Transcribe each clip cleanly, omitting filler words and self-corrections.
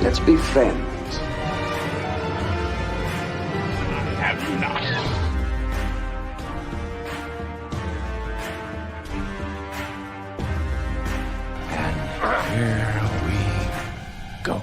Let's be friends. Have you not? And here we go.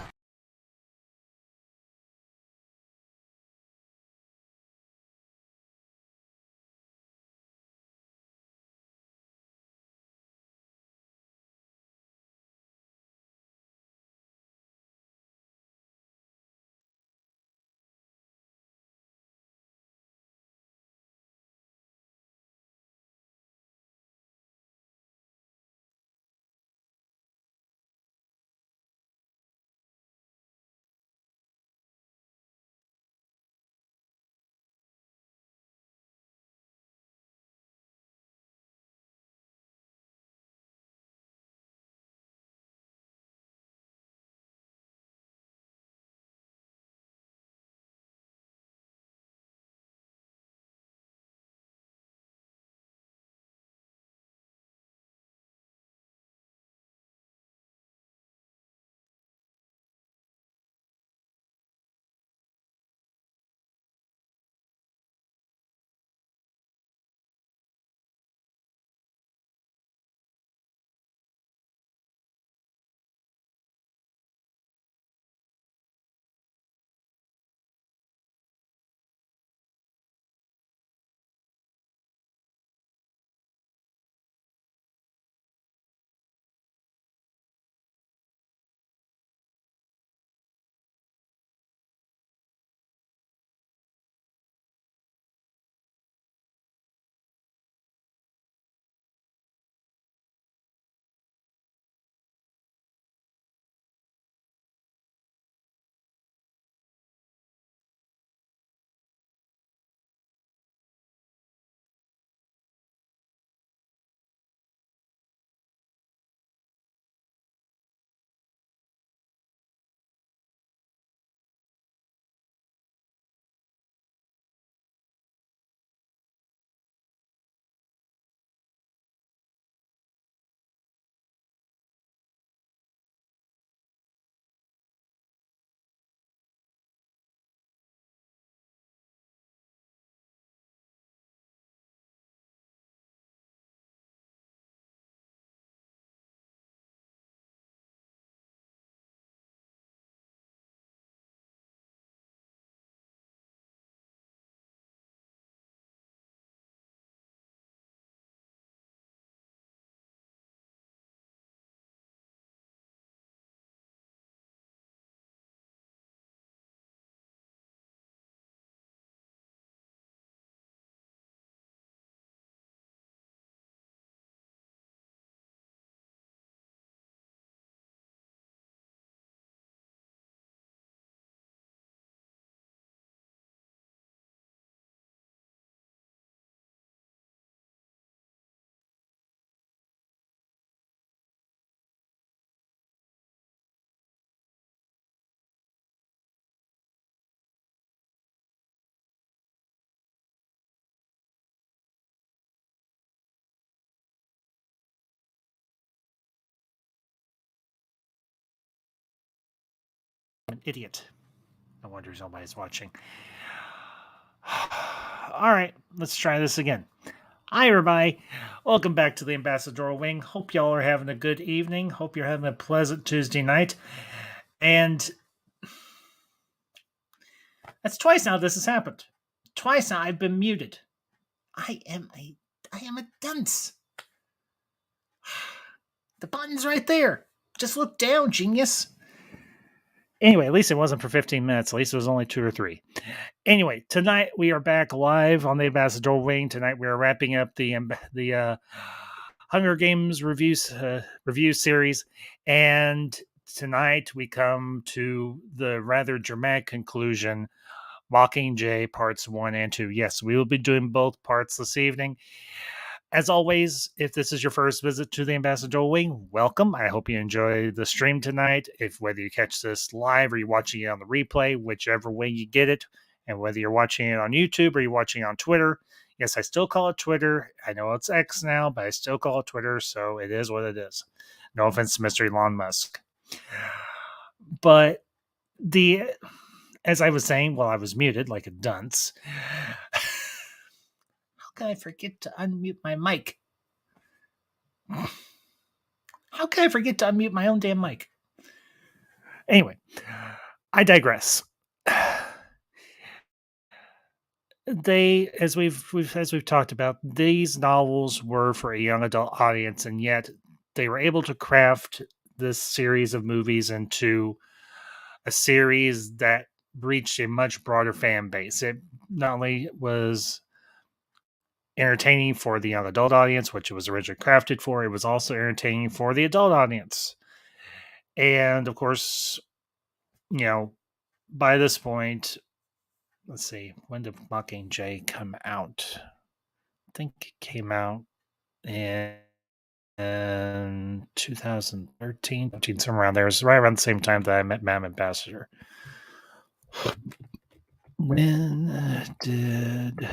An idiot. No wonder nobody's watching. All right, let's try this again. Hi, everybody. Welcome back to the Ambassador Wing. Hope y'all are having a good evening. Hope you're having a pleasant Tuesday night. And that's twice now this has happened. Twice now I've been muted. I am a dunce. The button's right there. Just look down, genius. Anyway, at least it wasn't for 15 minutes. At least it was only 2 or 3. Anyway, tonight we are back live on the Ambassador Wing. Tonight we are wrapping up the Hunger Games review series, and tonight we come to the rather dramatic conclusion, Mockingjay parts 1 and 2. Yes, we will be doing both parts this evening. As always, if this is your first visit to the Ambassador Wing, welcome. I hope you enjoy the stream tonight. If whether you catch this live or you're watching it on the replay, whichever way you get it, and whether you're watching it on YouTube or you're watching it on Twitter. Yes, I still call it Twitter. I know it's X now, but I still call it Twitter, so it is what it is. No offense to Mr. Elon Musk. But the as I was saying while I was muted like a dunce, how can I forget to unmute my mic? How can I forget to unmute my own damn mic? Anyway, I digress. They, as we've talked about, these novels were for a young adult audience, and yet they were able to craft this series of movies into a series that reached a much broader fan base. It not only was entertaining for the young adult audience, which it was originally crafted for, it was also entertaining for the adult audience. And of course, you know, by this point, let's see, when did Mockingjay come out? I think it came out in 2013, somewhere around there. It was right around the same time that I met Mam Ambassador. When did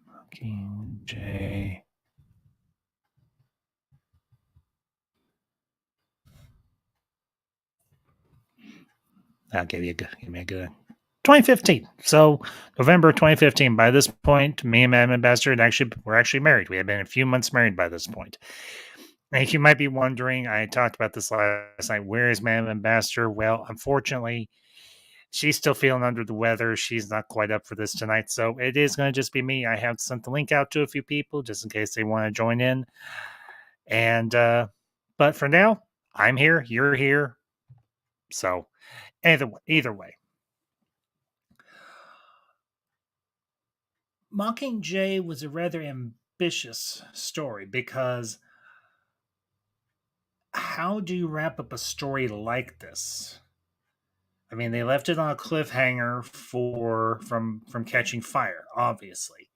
Mockingjay? I'll give me a good 2015. So November 2015. By this point, me and Madam Ambassador were actually married. We had been a few months married by this point. And you might be wondering, I talked about this last night. Where is Madam Ambassador? Well, unfortunately, she's still feeling under the weather. She's not quite up for this tonight. So it is going to just be me. I have sent the link out to a few people just in case they want to join in. And but for now, I'm here, you're here. So either way. Mockingjay was a rather ambitious story because how do you wrap up a story like this? I mean, they left it on a cliffhanger from Catching Fire, obviously.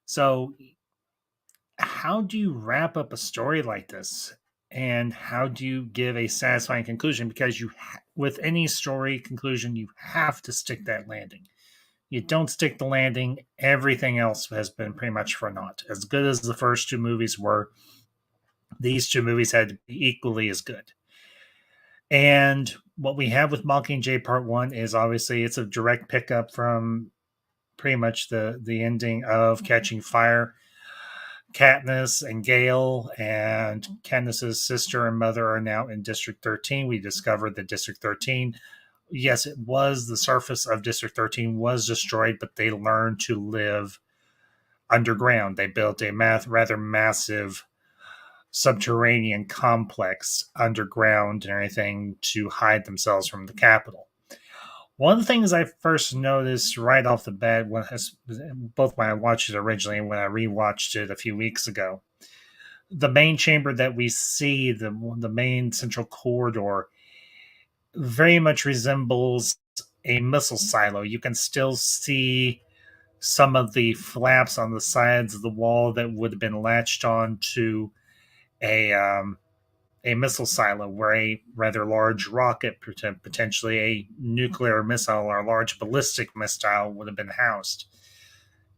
So, how do you wrap up a story like this, and how do you give a satisfying conclusion? Because with any story conclusion, you have to stick that landing. You don't stick the landing, everything else has been pretty much for naught. As good as the first two movies were, these two movies had to be equally as good. And what we have with Mockingjay Part 1 is obviously it's a direct pickup from pretty much the ending of Catching Fire. Katniss and Gale and Katniss's sister and mother are now in District 13. We discovered that District 13, yes, it was the surface of District 13 was destroyed, but they learned to live underground. They built a rather massive subterranean complex underground and everything to hide themselves from the capital. One of the things I first noticed right off the bat, both when I watched it originally and when I rewatched it a few weeks ago, the main chamber that we see, the main central corridor, very much resembles a missile silo. You can still see some of the flaps on the sides of the wall that would have been latched on to a missile silo where a rather large rocket, potentially a nuclear missile or a large ballistic missile, would have been housed.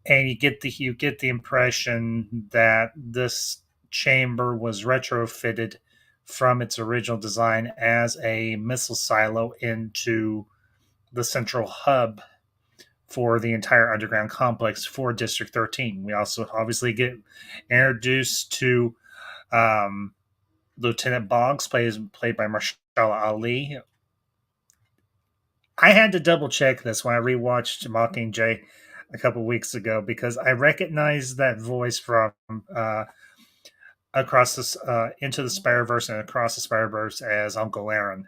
And you get the impression that this chamber was retrofitted from its original design as a missile silo into the central hub for the entire underground complex for District 13. We also obviously get introduced to Lieutenant Boggs, played by Mahershala Ali. I had to double check this when I rewatched Mockingjay a couple weeks ago because I recognized that voice from across this Into the Spider-Verse and Across the Spider-Verse as Uncle Aaron.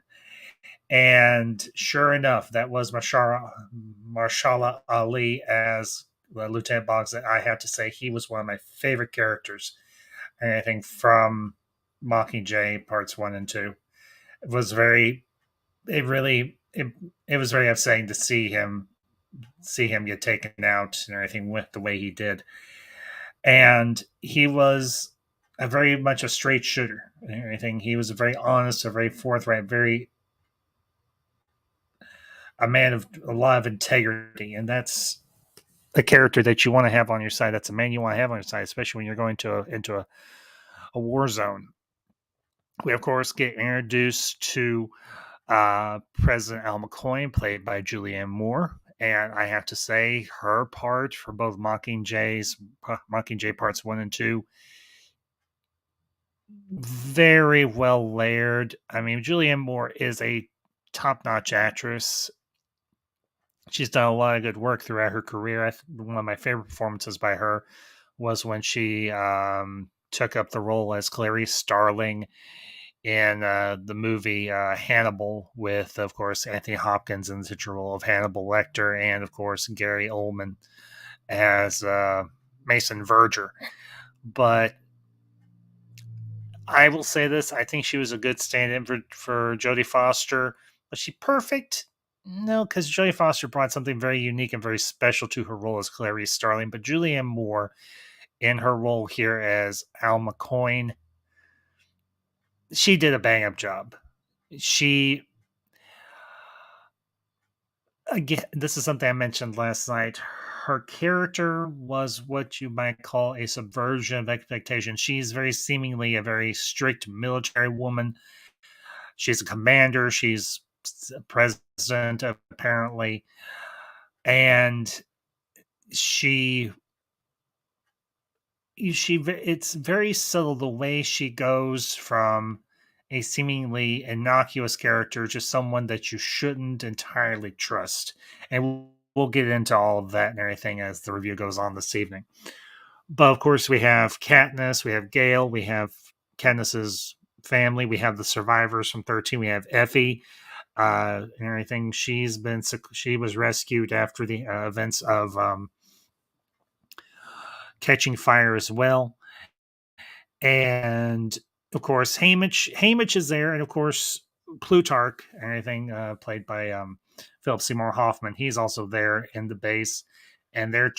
And sure enough, that was Mahershala Ali as Lieutenant Boggs. I have to say, he was one of my favorite characters. And I think from Mockingjay parts 1 and 2, it was very upsetting to see him get taken out and everything with the way he did. And he was very much a straight shooter and everything. He was a very honest, a very forthright, a man of a lot of integrity, and that's a character that you want to have on your side. That's a man you want to have on your side, especially when you're going into a war zone. We of course get introduced to President Al McCoy, played by Julianne Moore. And I have to say, her part for both Mockingjay parts 1 and 2, very well layered. I mean, Julianne Moore is a top notch actress. She's done a lot of good work throughout her career. One of my favorite performances by her was when she took up the role as Clarice Starling in the movie Hannibal, with, of course, Anthony Hopkins in the titular role of Hannibal Lecter, and, of course, Gary Oldman as Mason Verger. But I will say this: I think she was a good stand-in for Jodie Foster. Was she perfect? No, because Jodie Foster brought something very unique and very special to her role as Clarice Starling. But Julianne Moore, in her role here as Al McCoy, she did a bang-up job. She, again, this is something I mentioned last night. Her character was what you might call a subversion of expectation. She's very seemingly a very strict military woman. She's a commander. She's president, apparently, and she it's very subtle the way she goes from a seemingly innocuous character to someone that you shouldn't entirely trust. And we'll get into all of that and everything as the review goes on this evening. But of course, we have Katniss, we have Gale, we have Katniss's family, we have the survivors from 13, we have Effie, and everything. She was rescued after the events of Catching Fire as well. And of course, Haymitch is there, and of course, Plutarch and everything, played by Philip Seymour Hoffman. He's also there in the base, and they're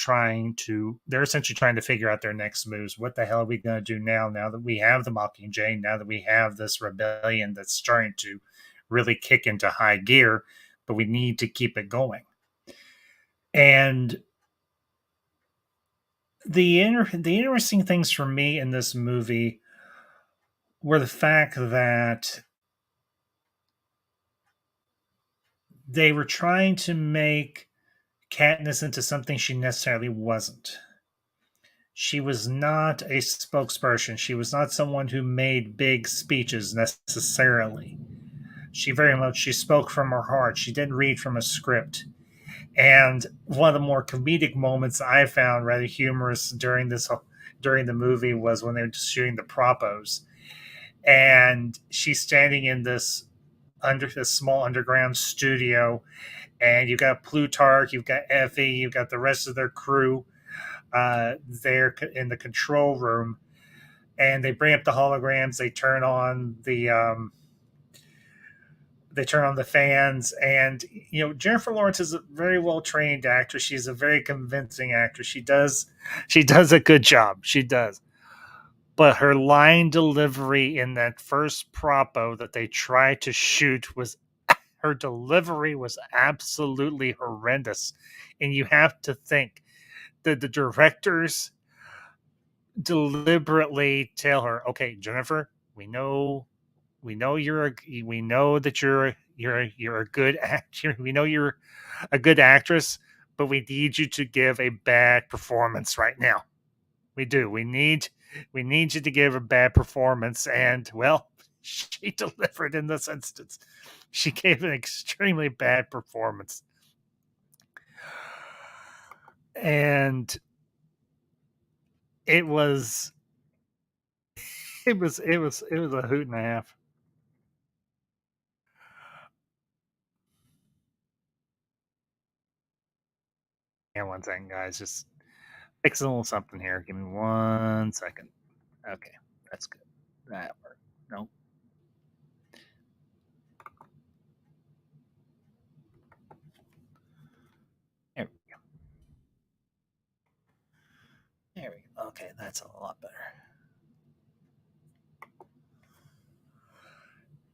essentially trying to figure out their next moves. What the hell are we going to do now that we have the Mockingjay, now that we have this rebellion that's starting to really kick into high gear, but we need to keep it going. And the interesting things for me in this movie were the fact that they were trying to make Katniss into something she necessarily wasn't. She was not a spokesperson. She was not someone who made big speeches necessarily. She spoke from her heart. She didn't read from a script. And one of the more comedic moments I found rather humorous during the movie was when they were shooting the propos, and she's standing in this small underground studio, and you've got Plutarch, you've got Effie, you've got the rest of their crew there in the control room, and they bring up the holograms. They turn on the fans, and Jennifer Lawrence is a very well trained actress. She's a very convincing actress. She does a good job. She does. But her line delivery in that first propo that they tried to shoot her delivery was absolutely horrendous. And you have to think that the directors deliberately tell her, "Okay, Jennifer, we know that you're a good actor. We know you're a good actress, but we need you to give a bad performance right now. We do. We need you to give a bad performance." And well, she delivered in this instance. She gave an extremely bad performance. And it was a hoot and a half. And one second, guys, just fix a little something here. Give me 1 second. Okay, that's good. That worked. Nope. There we go. There we go. Okay, that's a lot better.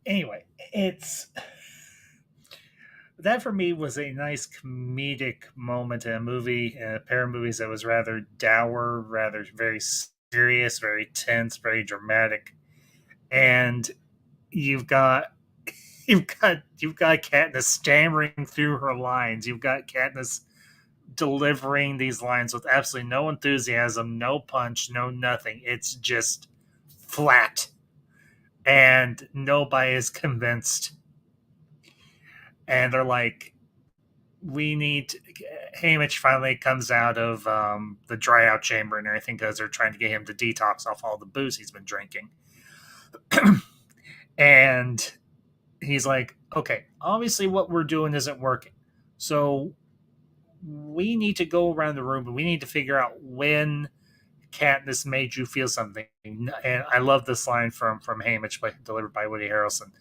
Anyway, that for me was a nice comedic moment in a movie, in a pair of movies that was rather dour, rather very serious, very tense, very dramatic. And you've got you've got Katniss stammering through her lines. You've got Katniss delivering these lines with absolutely no enthusiasm, no punch, no nothing. It's just flat, and nobody is convinced. And they're like, "We need." Haymitch finally comes out of the dry out chamber and everything because they're trying to get him to detox off all the booze he's been drinking. And he's like, "Okay, obviously what we're doing isn't working, so we need to go around the room and we need to figure out when Katniss made you feel something." And I love this line from Haymitch, delivered by Woody Harrelson.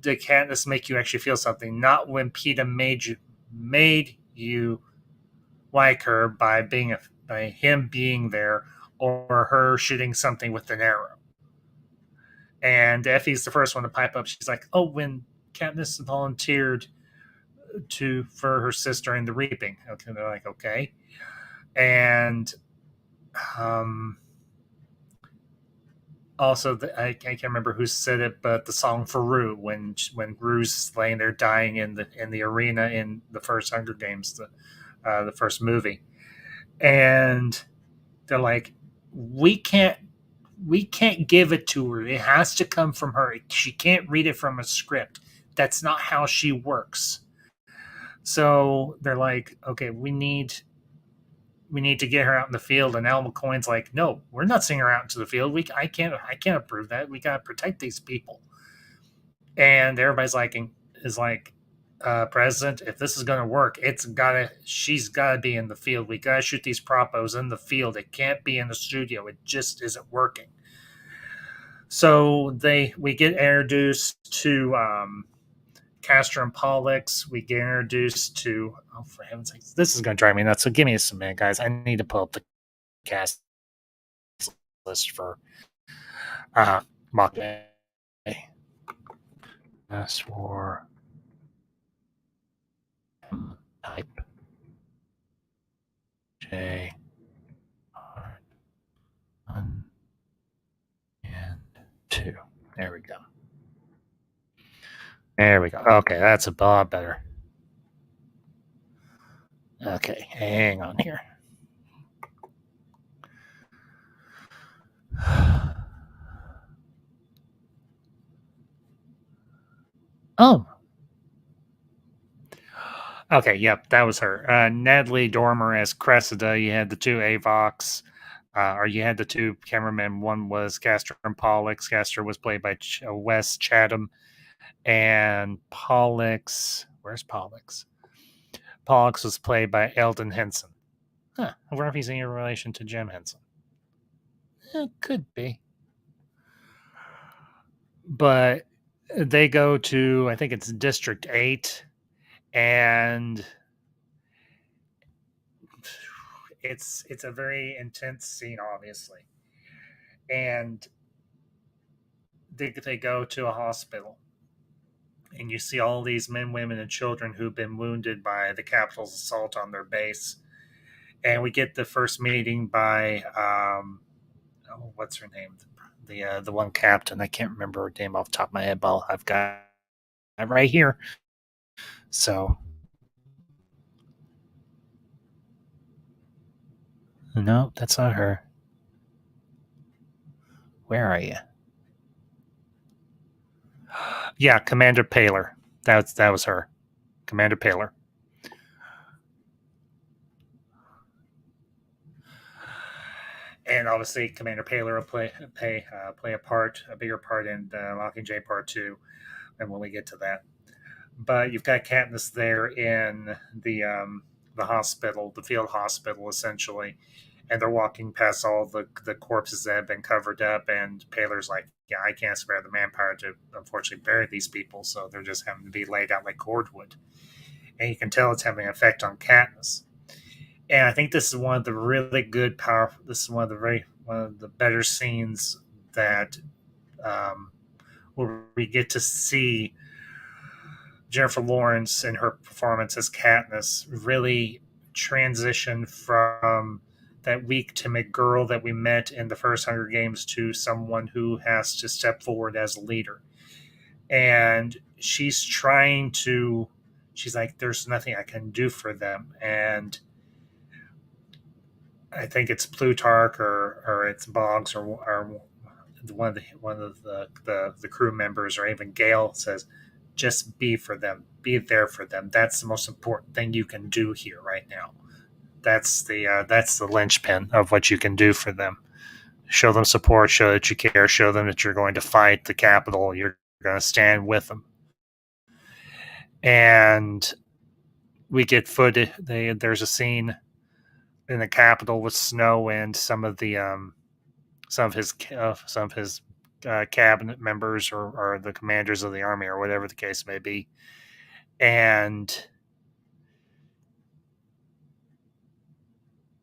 Did Katniss make you actually feel something? Not when Peeta made you like her by him being there or her shooting something with an arrow. And Effie's the first one to pipe up. She's like, "Oh, when Katniss volunteered to for her sister in the reaping." Okay, they're like, "Okay," and um, also I can't remember who said it, but the song for Rue when Rue's laying there dying in the arena in the first Hunger Games, the first movie, and they're like, "We can't give it to her. It has to come from her. She can't read it from a script. That's not how she works." So they're like, "Okay, we need to get her out in the field." And Al McCoy's like, "No, we're not sending her out into the field. I can't approve that. We gotta protect these people." And everybody's like, "President, if this is gonna work, she's gotta be in the field. We gotta shoot these propos in the field. It can't be in the studio. It just isn't working." So we get introduced to Castor and Pollux. We get introduced to, oh, for heaven's sake, this is going to drive me nuts. So give me a minute, guys. I need to pull up the cast list for Mockingjay. As for type J R 1 and 2. There we go. There we go. Okay, that's a lot better. Okay, hang on here. Oh. Okay, yep, that was her. Natalie Dormer as Cressida. You had the two Avox, or you had the two cameramen. One was Castor and Pollux. Castor was played by Wes Chatham, and Pollux. Where's Pollux? Pollux was played by Eldon Henson. Huh. I wonder if he's in relation to Jim Henson. It could be. But they go to, I think it's District 8, and it's a very intense scene, obviously. And they go to a hospital, and you see all these men, women, and children who've been wounded by the Capitol's assault on their base. And we get the first meeting by what's her name? The one captain. I can't remember her name off the top of my head, but I've got it right here. So no, that's not her. Where are you? Yeah, Commander Paler. That was her, Commander Paler. And obviously, Commander Paler will play a bigger part in Mockingjay Part 2, and when we get to that. But you've got Katniss there in the hospital, the field hospital, essentially, and they're walking past all the corpses that have been covered up, and Paler's like, "Yeah, I can't spare the manpower to unfortunately bury these people, so they're just having to be laid out like cordwood." And you can tell it's having an effect on Katniss. And I think this is one of the really good, powerful. This is one of the better scenes that where we get to see Jennifer Lawrence in her performance as Katniss really transitioned from that weak, timid girl that we met in the first Hunger Games to someone who has to step forward as a leader. And she's like, there's nothing I can do for them. And I think it's Plutarch or it's Boggs or one of the crew members, or even Gale says, just be for them, be there for them. That's the most important thing you can do here right now. That's the linchpin of what you can do for them. Show them support, show that you care, show them that you're going to fight the Capitol, you're going to stand with them. And we get footage. There's a scene in the Capitol with Snow and some of his cabinet members or the commanders of the army or whatever the case may be, and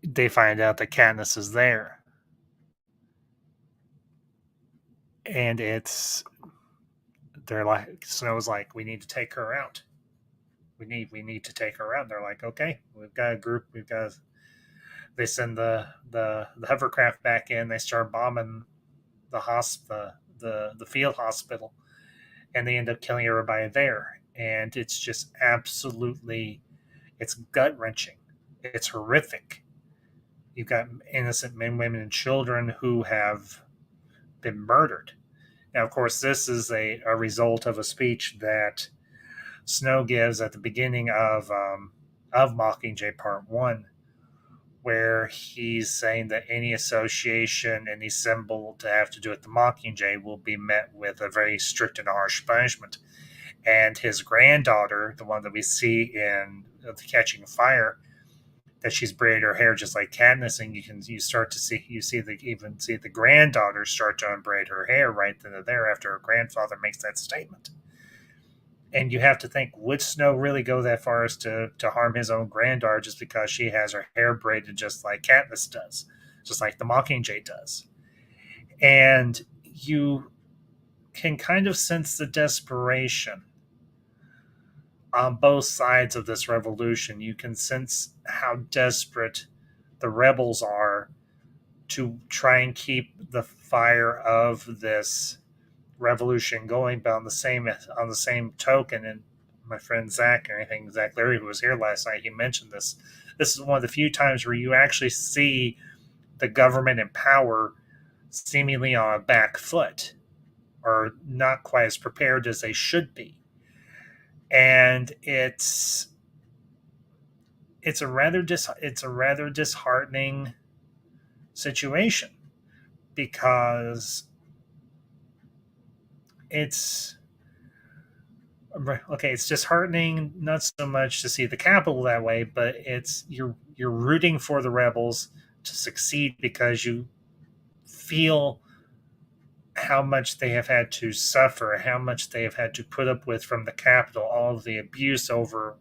they find out that Katniss is there, and they're like, Snow's like, we need to take her out. We need to take her out. And they're like, okay, we've got a group. They send the hovercraft back in. They start bombing the field hospital, and they end up killing everybody there. And it's just it's gut wrenching. It's horrific. You've got innocent men, women, and children who have been murdered. Now, of course, this is a result of a speech that Snow gives at the beginning of Mockingjay Part 1, where he's saying that any association, any symbol to have to do with the Mockingjay will be met with a very strict and harsh punishment. And his granddaughter, the one that we see in The Catching Fire, that she's braided her hair just like Katniss, and you see the granddaughter start to unbraid her hair right then and there after her grandfather makes that statement. And you have to think, would Snow really go that far as to harm his own granddaughter just because she has her hair braided just like Katniss does, just like the Mockingjay does? And you can kind of sense the desperation on both sides of this revolution. You can sense how desperate the rebels are to try and keep the fire of this revolution going, but on the same token, and my friend Zach Larry, who was here last night, he mentioned this. This is one of the few times where you actually see the government in power seemingly on a back foot, or not quite as prepared as they should be. And it's a rather disheartening situation, because it's disheartening not so much to see the Capitol that way, but you're rooting for the rebels to succeed because you feel how much they have had to suffer, how much they have had to put up with from the Capitol, all of the abuse over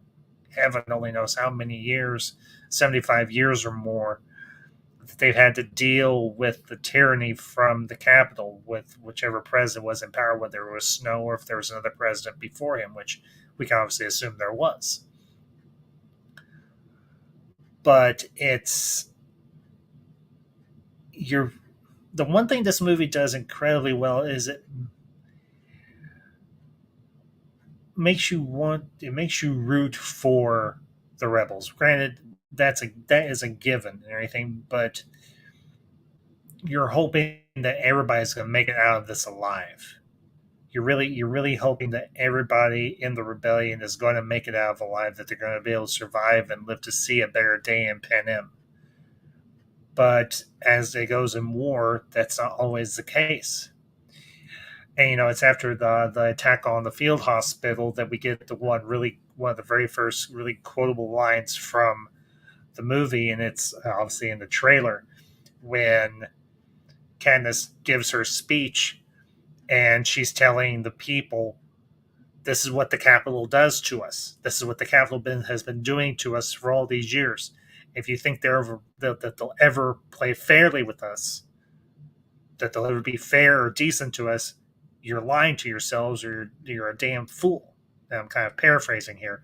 heaven only knows how many years, 75 years or more, that they've had to deal with the tyranny from the Capitol with whichever president was in power, whether it was Snow or if there was another president before him, which we can obviously assume there was. But the one thing this movie does incredibly well is it makes you root for the rebels. Granted, that is a given and everything, but you're hoping that everybody's going to make it out of this alive. You're really hoping that everybody in the rebellion is going to make it out of alive, that they're going to be able to survive and live to see a better day in Panem. But as it goes in war, that's not always the case. And it's after the attack on the field hospital that we get one of the very first really quotable lines from the movie, and it's obviously in the trailer, when Katniss gives her speech and she's telling the people, this is what the Capitol does to us. This is what the Capitol has been doing to us for all these years. If you think that they'll ever play fairly with us, that they'll ever be fair or decent to us, you're lying to yourselves, or you're a damn fool. I'm kind of paraphrasing here,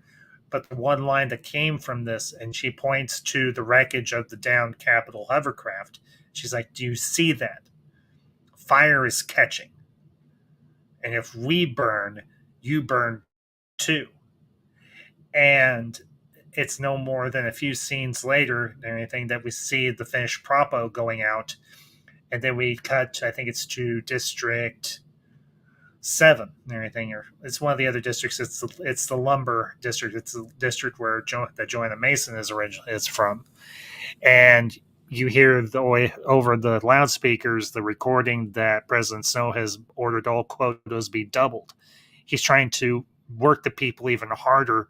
but the one line that came from this, and she points to the wreckage of the downed Capitol hovercraft. She's like, "Do you see that? Fire is catching. And if we burn, you burn too." And it's no more than a few scenes later than anything that we see the finished propo going out. And then we cut, I think it's to District 7 and everything. Or it's one of the other districts. It's the lumber district. It's the district where that Joanna Mason is from. And you hear over the loudspeakers the recording that President Snow has ordered all quotas be doubled. He's trying to work the people even harder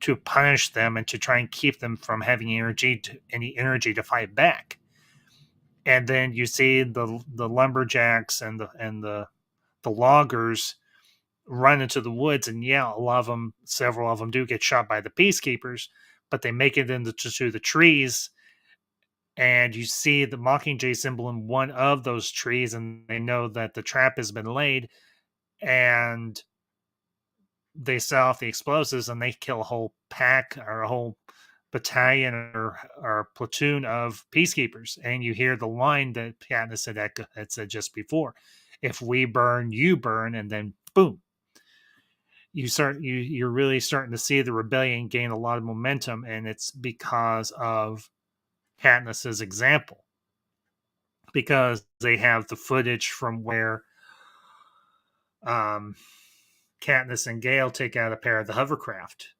to punish them and to try and keep them from having any energy to fight back. And then you see the lumberjacks and the loggers run into the woods, and yeah, several of them do get shot by the peacekeepers, but they make it to the trees, and you see the Mockingjay symbol in one of those trees, and they know that the trap has been laid, and they set off the explosives, and they kill a whole pack or a whole battalion or platoon of peacekeepers. And you hear the line that Katniss had said just before: "If we burn, you burn," and then boom. You're really starting to see the rebellion gain a lot of momentum, and it's because of Katniss's example. Because they have the footage from where Katniss and Gale take out a pair of the hovercraft.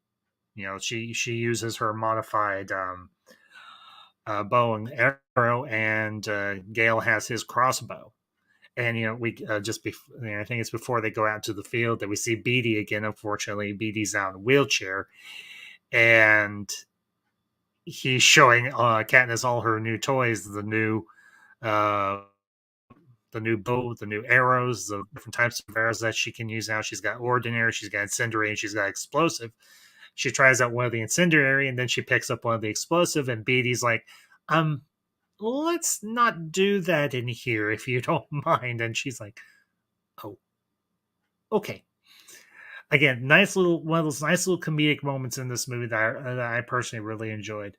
She uses her modified bow and arrow, and Gale has his crossbow. And we just before, I think it's before they go out to the field that we see Beetee again. Unfortunately, Beetee's out in a wheelchair, and he's showing Katniss all her new toys, the new bow, the new arrows, the different types of arrows that she can use now. She's got ordinary, she's got incendiary, and she's got explosive. She tries out one of the incendiary, and then she picks up one of the explosive, and Beetee's like, let's not do that in here if you don't mind. And she's like, oh, okay. Again, one of those nice little comedic moments in this movie that I personally really enjoyed.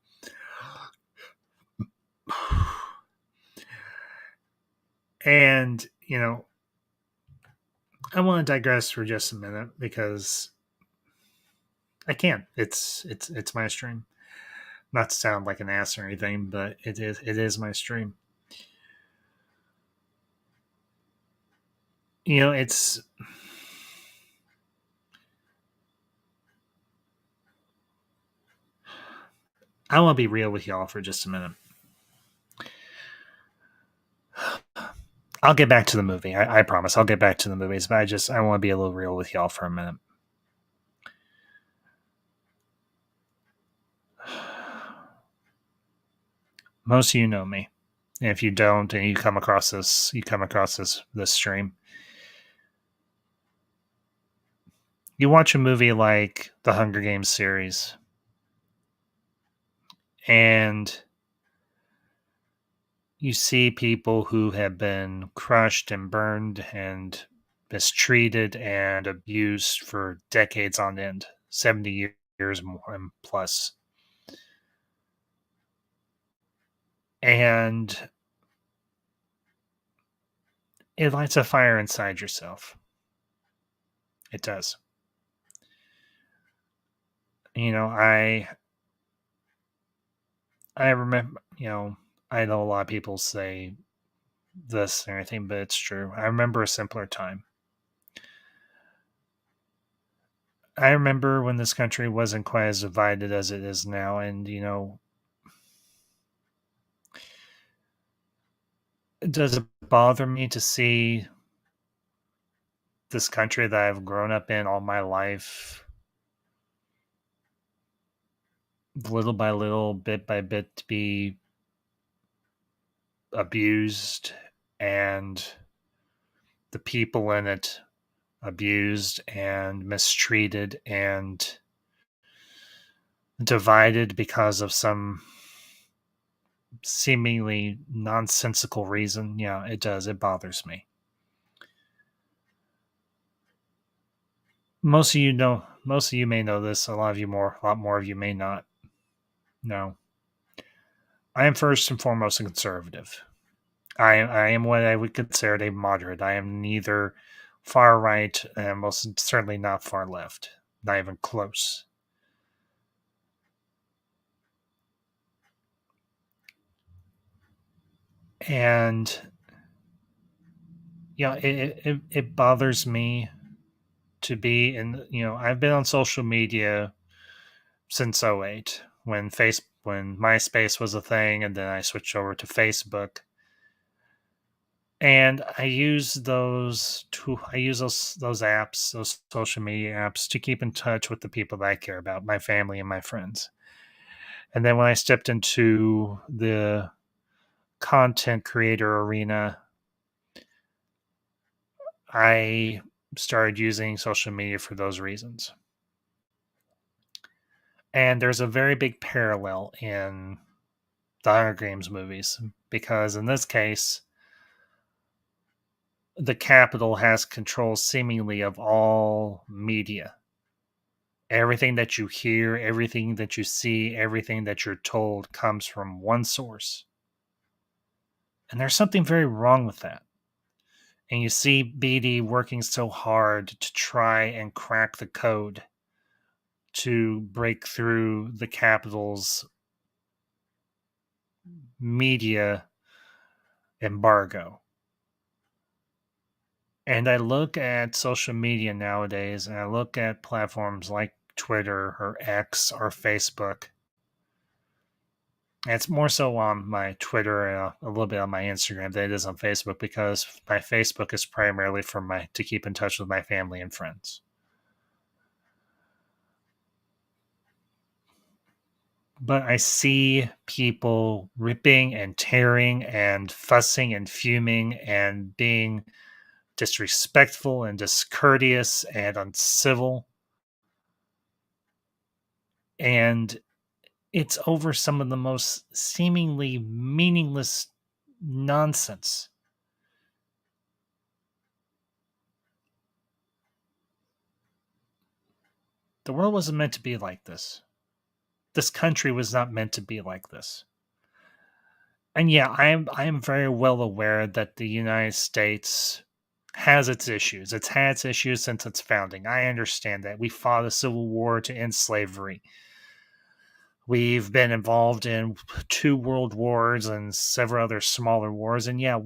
And I want to digress for just a minute because I can. It's my stream. Not to sound like an ass or anything, but it is my stream. It's I want to be real with y'all for just a minute. I'll get back to the movie. I promise. I'll get back to the movies, but I want to be a little real with y'all for a minute. Most of you know me. And if you don't, and you come across this stream, you watch a movie like the Hunger Games series, and you see people who have been crushed and burned and mistreated and abused for decades on end, 70 years more and plus. And it lights a fire inside yourself. It does. I remember, I know a lot of people say this and everything, but it's true. I remember a simpler time. I remember when this country wasn't quite as divided as it is now, and does it bother me to see this country that I've grown up in all my life, little by little, bit by bit, to be abused, and the people in it abused and mistreated and divided because of some seemingly nonsensical reason? Yeah, it does. It bothers me. Most of you know most of you may know this. A lot more of you may not know. I am first and foremost a conservative. I am what I would consider a moderate. I am neither far right and most certainly not far left. Not even close. And it bothers me to be in. I've been on social media since '08 when MySpace was a thing, and then I switched over to Facebook. And I use those apps, those social media apps, to keep in touch with the people that I care about, my family and my friends. And then when I stepped into the content creator arena, I started using social media for those reasons. And there's a very big parallel in the Hunger Games movies, because in this case, the Capitol has control seemingly of all media. Everything that you hear, everything that you see, everything that you're told comes from one source. And there's something very wrong with that. And you see BD working so hard to try and crack the code to break through the Capitol's media embargo. And I look at social media nowadays, and I look at platforms like Twitter or X or Facebook. And it's more so on my Twitter and a little bit on my Instagram than it is on Facebook, because my Facebook is primarily to keep in touch with my family and friends. But I see people ripping and tearing and fussing and fuming and being disrespectful and discourteous and uncivil. And it's over some of the most seemingly meaningless nonsense. The world wasn't meant to be like this. This country was not meant to be like this. And yeah, I am very well aware that the United States has its issues. It's had its issues since its founding. I understand that. We fought a civil war to end slavery. We've been involved in 2 world wars and several other smaller wars. And yeah,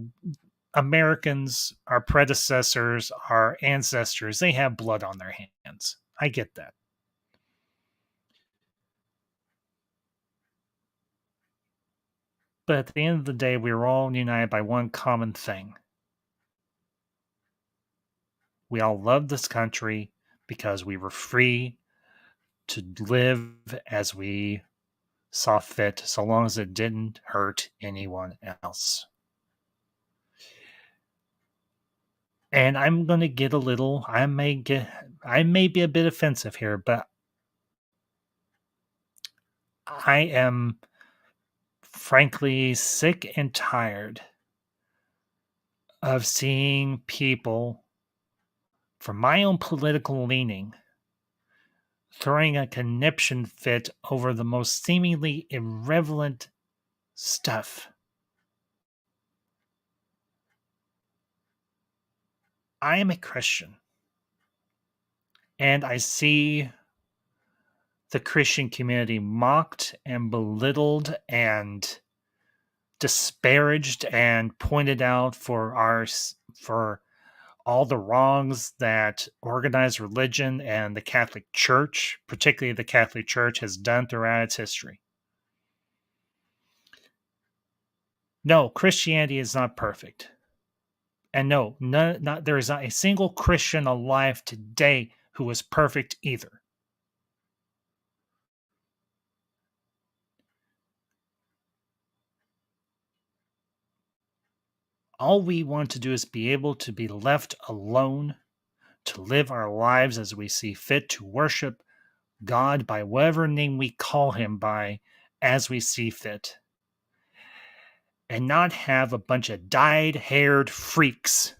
Americans, our predecessors, our ancestors, they have blood on their hands. I get that. But at the end of the day, we were all united by one common thing. We all loved this country because we were free to live as we saw fit, so long as it didn't hurt anyone else. And I'm going to get a little, I may be a bit offensive here, but I am frankly sick and tired of seeing people from my own political leaning throwing a conniption fit over the most seemingly irrelevant stuff. I am a Christian, and I see the Christian community mocked and belittled and disparaged and pointed out for all the wrongs that organized religion and the Catholic Church, particularly the Catholic Church, has done throughout its history. No, Christianity is not perfect. And no, there is not a single Christian alive today who is perfect either. All we want to do is be able to be left alone, to live our lives as we see fit, to worship God by whatever name we call him by as we see fit, and not have a bunch of dyed-haired freaks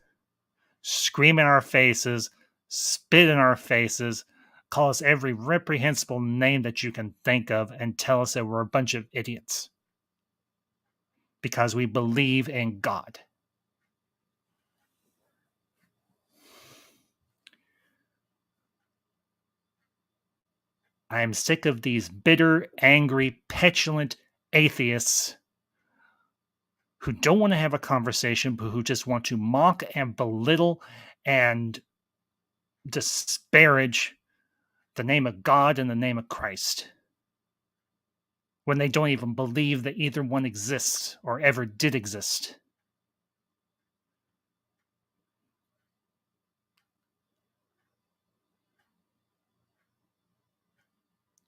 scream in our faces, spit in our faces, call us every reprehensible name that you can think of, and tell us that we're a bunch of idiots because we believe in God. I am sick of these bitter, angry, petulant atheists who don't want to have a conversation, but who just want to mock and belittle and disparage the name of God and the name of Christ when they don't even believe that either one exists or ever did exist.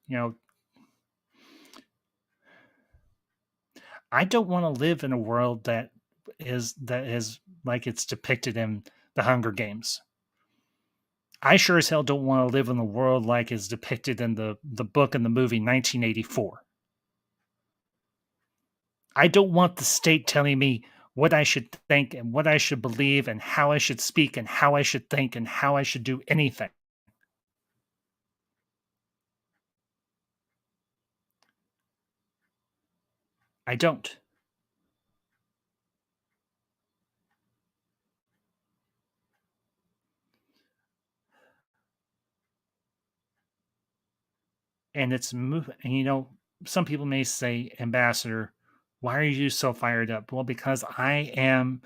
You know, I don't want to live in a world that is like it's depicted in the Hunger Games. I sure as hell don't want to live in a world like is depicted in the book and the movie 1984. I don't want the state telling me what I should think and what I should believe and how I should speak and how I should think and how I should do anything. I don't. And some people may say, Ambassador, why are you so fired up? Well, because I am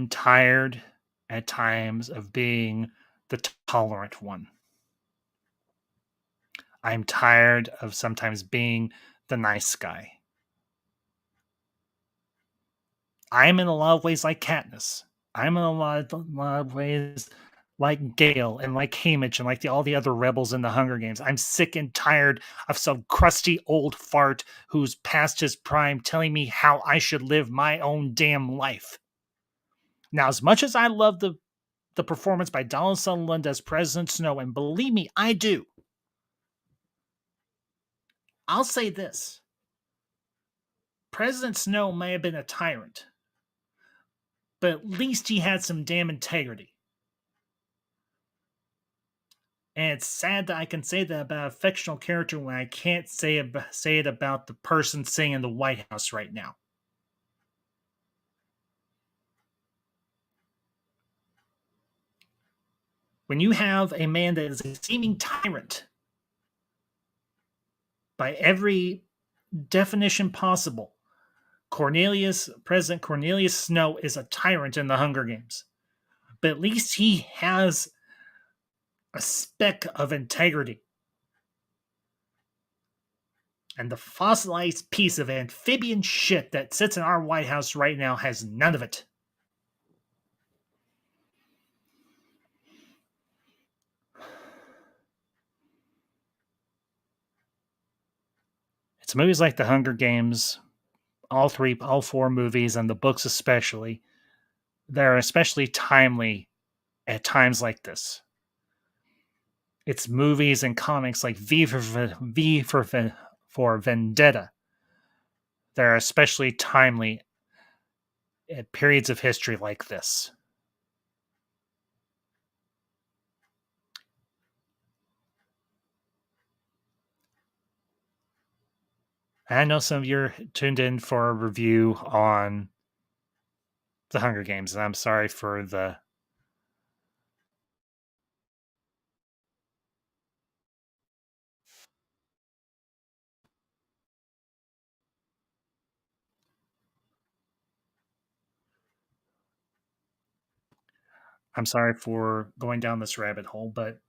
tired at times of being the tolerant one. I'm tired of sometimes being the nice guy. I'm in a lot of ways like Katniss. I'm in a lot of ways like Gale and like Haymitch and like all the other rebels in the Hunger Games. I'm sick and tired of some crusty old fart who's past his prime telling me how I should live my own damn life. Now, as much as I love the performance by Donald Sutherland as President Snow, and believe me, I do, I'll say this. President Snow may have been a tyrant, but at least he had some damn integrity. And it's sad that I can say that about a fictional character when I can't say it about the person sitting in the White House right now. When you have a man that is a seeming tyrant by every definition possible, President Cornelius Snow is a tyrant in the Hunger Games. But at least he has a speck of integrity. And the fossilized piece of amphibian shit that sits in our White House right now has none of it. It's movies like The Hunger Games, all four movies, and the books especially, they're especially timely at times like this. It's movies and comics like for Vendetta that are especially timely at periods of history like this. I know some of you are tuned in for a review on The Hunger Games, and I'm sorry for the I'm sorry for going down this rabbit hole, but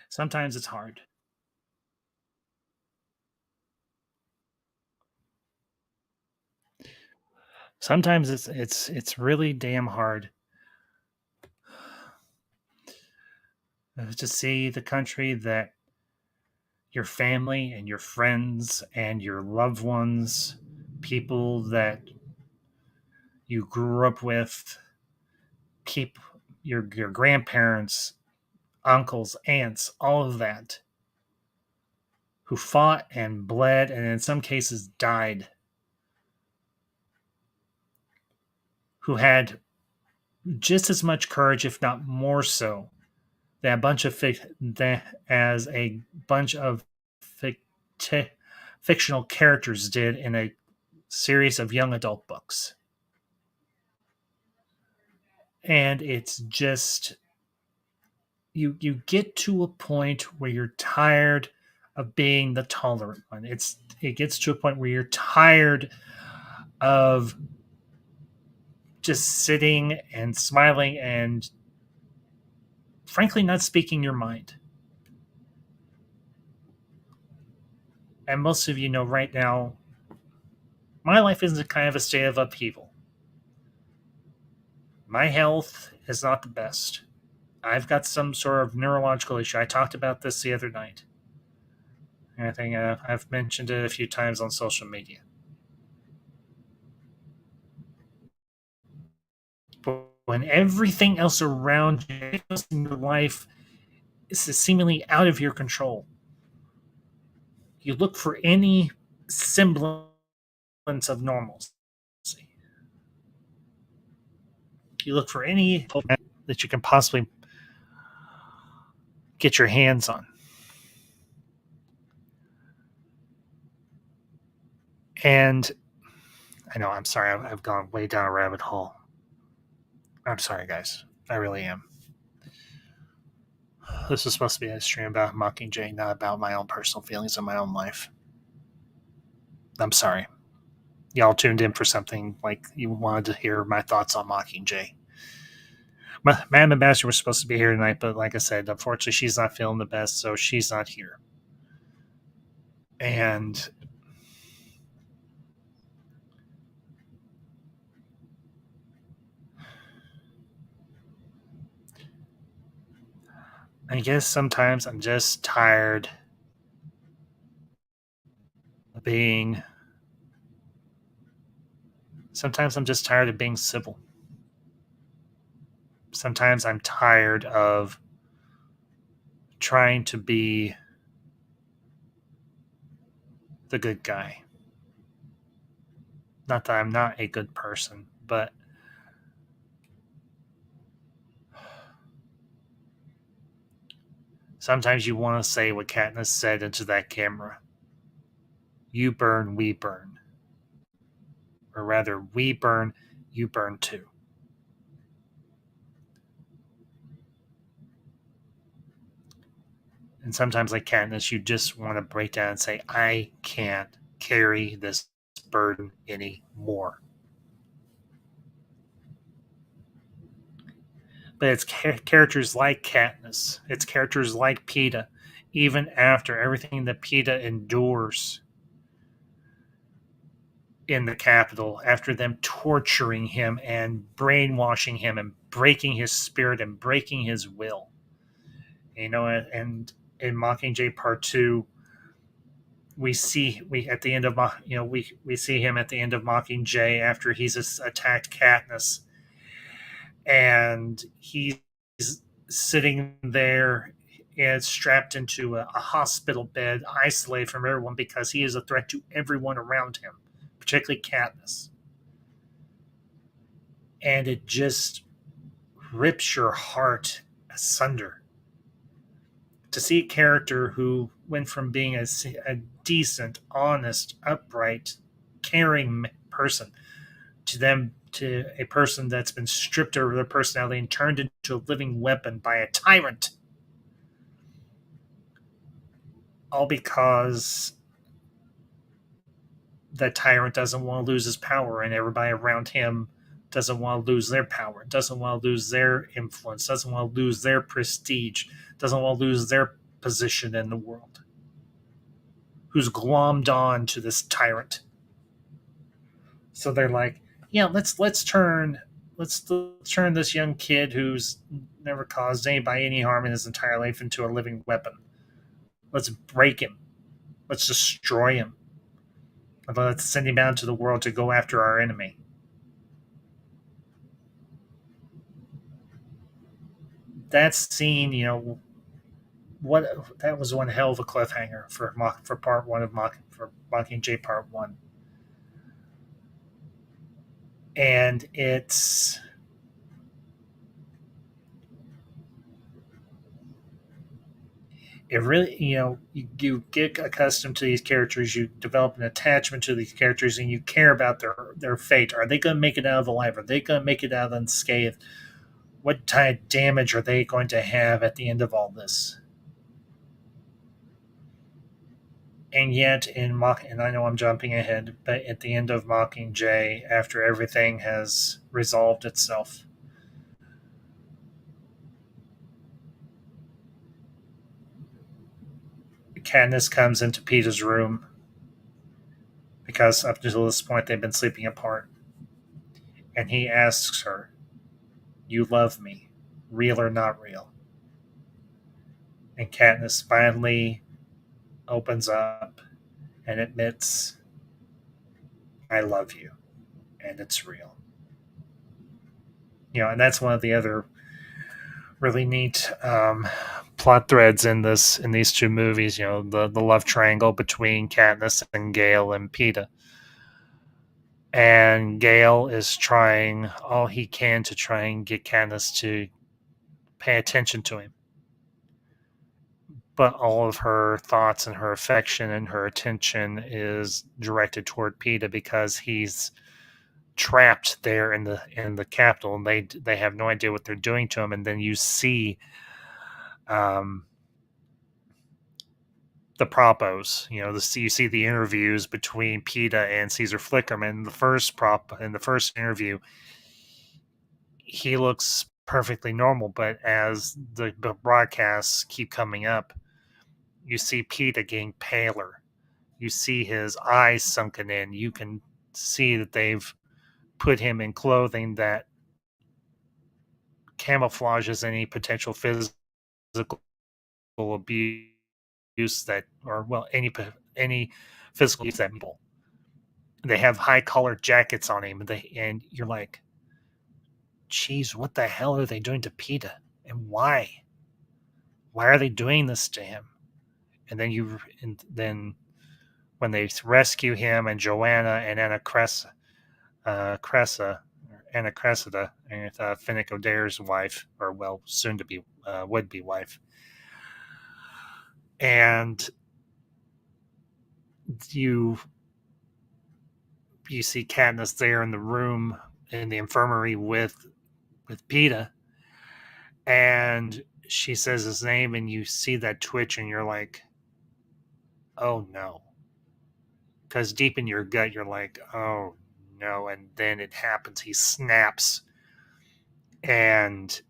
sometimes it's hard. Sometimes it's really damn hard to see the country that your family and your friends and your loved ones, people that you grew up with, keep your grandparents, uncles, aunts, all of that, who fought and bled and in some cases died who had just as much courage, if not more so, than a bunch of as a bunch of ficti- fictional characters did in a series of young adult books. And it's just you get to a point where you're tired of being the tolerant one. It gets to a point where you're tired of just sitting and smiling and frankly not speaking your mind. And most of you know right now, my life is kind of a state of upheaval. My health is not the best. I've got some sort of neurological issue. I talked about this the other night. And I think I've mentioned it a few times on social media. But when everything else around you, everything else in your life is seemingly out of your control, you look for any semblance of normalcy. You look for any hope that you can possibly get your hands on. And I know, I'm sorry, I've gone way down a rabbit hole. I'm sorry, guys. I really am. This is supposed to be a stream about Mockingjay, not about my own personal feelings in my own life. I'm sorry. Y'all tuned in for something like you wanted to hear my thoughts on Mockingjay. Madam Ambassador was supposed to be here tonight, but like I said, unfortunately, she's not feeling the best, so she's not here. And I guess sometimes I'm just tired of being. Sometimes I'm just tired of being civil. Sometimes I'm tired of trying to be the good guy. Not that I'm not a good person, but sometimes you want to say what Katniss said into that camera. You burn, we burn. Or rather, we burn, you burn too. And sometimes, like Katniss, you just want to break down and say, I can't carry this burden anymore. But it's characters like Katniss, it's characters like Peeta, even after everything that Peeta endures in the Capitol, after them torturing him and brainwashing him and breaking his spirit and breaking his will. You know, and in Mockingjay Part 2, we at the end of we see him at the end of Mockingjay after he's attacked Katniss, and he's sitting there and strapped into a hospital bed, isolated from everyone because he is a threat to everyone around him, particularly Katniss. And it just rips your heart asunder to see a character who went from being a decent, honest, upright, caring person to a person that's been stripped of their personality and turned into a living weapon by a tyrant. All because that tyrant doesn't want to lose his power and everybody around him doesn't want to lose their power, doesn't want to lose their influence, doesn't want to lose their prestige, doesn't want to lose their position in the world. Who's glommed on to this tyrant. So they're like, yeah, let's turn this young kid who's never caused anybody any harm in his entire life into a living weapon. Let's break him. Let's destroy him. Let's send him out into the world to go after our enemy. That scene, what that was one hell of a cliffhanger for part one of Mockingjay Part 1. And it's it really, you get accustomed to these characters, you develop an attachment to these characters, and you care about their fate. Are they going to make it out of the life? Are they going to make it out unscathed? What kind of damage are they going to have at the end of all this? And yet, and I know I'm jumping ahead, but at the end of Mockingjay, after everything has resolved itself, Katniss comes into Peeta's room because up until this point they've been sleeping apart, and he asks her, "You love me, real or not real?" And Katniss finally opens up and admits, "I love you, and it's real." And that's one of the other really neat plot threads in these two movies. The love triangle between Katniss and Gale and Peeta. And Gale is trying all he can to try and get Katniss to pay attention to him. But all of her thoughts and her affection and her attention is directed toward Peeta because he's trapped there in the capital, and they have no idea what they're doing to him. And then you see um, the propos. You see the interviews between Peeta and Caesar Flickerman. In the first interview, he looks perfectly normal, but as the broadcasts keep coming up, you see Peeta getting paler. You see his eyes sunken in. You can see that they've put him in clothing that camouflages any potential physical abuse that, or well, any physical abuse that people. They have high collared jackets on him, and you're like, "Geez, what the hell are they doing to Peeta, and why? Why are they doing this to him?" And then when they rescue him and Joanna and Anna Cressida, and Finnick Odair's wife, or well, soon to be would be wife, and you see Katniss there in the room in the infirmary with Peeta, and she says his name, and you see that twitch, and you're like, "Oh no," because deep in your gut, you're like, "Oh no," and then it happens. He snaps, and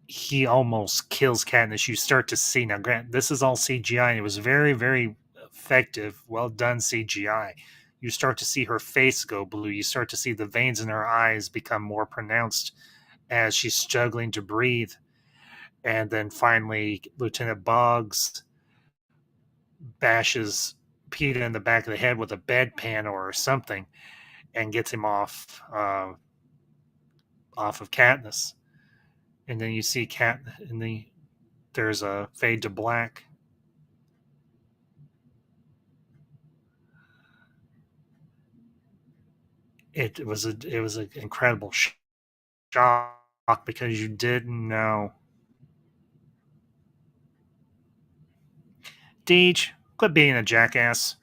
he almost kills Katniss. You start to see now. Grant, this is all CGI, and it was very, very effective, well done CGI. You start to see her face go blue. You start to see the veins in her eyes become more pronounced as she's struggling to breathe. And then finally, Lieutenant Boggs bashes Peeta in the back of the head with a bedpan or something, and gets him off of Katniss. And then you see there's a fade to black. It was an incredible shock because you didn't know. Deej, quit being a jackass.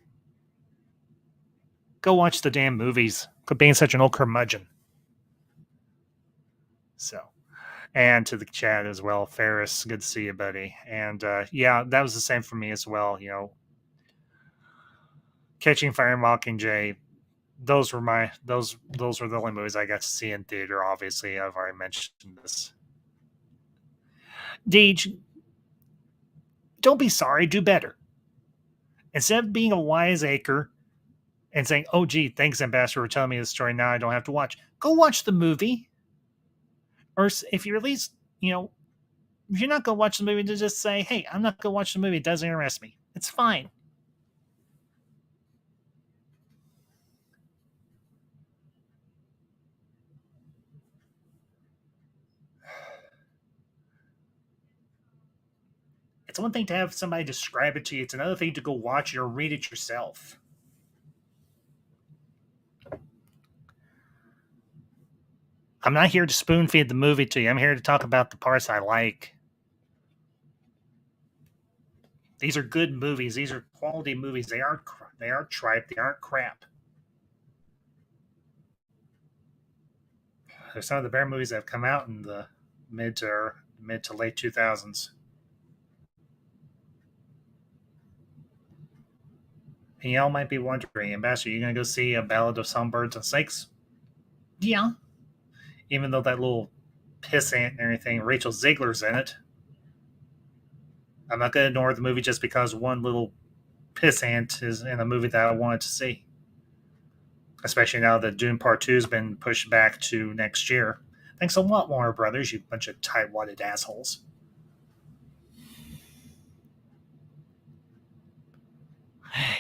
Go watch the damn movies. Quit being such an old curmudgeon. So, and to the chat as well, Ferris, good to see you, buddy. And yeah, that was the same for me as well. Catching Fire and Mockingjay. Those were the only movies I got to see in theater. Obviously, I've already mentioned this. Deej, don't be sorry. Do better. Instead of being a wiseacre and saying, "Oh, gee, thanks, Ambassador, for telling me this story. Now I don't have to watch." Go watch the movie, or if you're at least, if you're not going to watch the movie, to just say, "Hey, I'm not going to watch the movie. It doesn't interest me." It's fine. It's one thing to have somebody describe it to you. It's another thing to go watch it or read it yourself. I'm not here to spoon feed the movie to you. I'm here to talk about the parts I like. These are good movies. These are quality movies. They aren't tripe. They aren't crap. They're some of the better movies that have come out in the mid to late 2000s. And y'all might be wondering, Ambassador, you gonna go see A Ballad of Songbirds and Snakes? Yeah. Even though that little pissant and everything, Rachel Ziegler's in it. I'm not gonna ignore the movie just because one little pissant is in a movie that I wanted to see. Especially now that Dune Part 2 has been pushed back to next year. Thanks a lot, Warner Brothers, you bunch of tight-wadded assholes.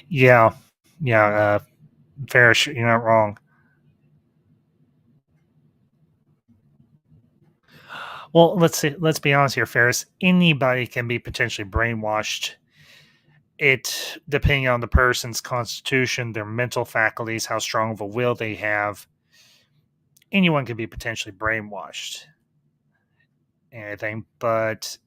Yeah, Ferris, you're not wrong. Well, let's be honest here, Ferris. Anybody can be potentially brainwashed. It depending on the person's constitution, their mental faculties, how strong of a will they have. Anyone can be potentially brainwashed. Anything, but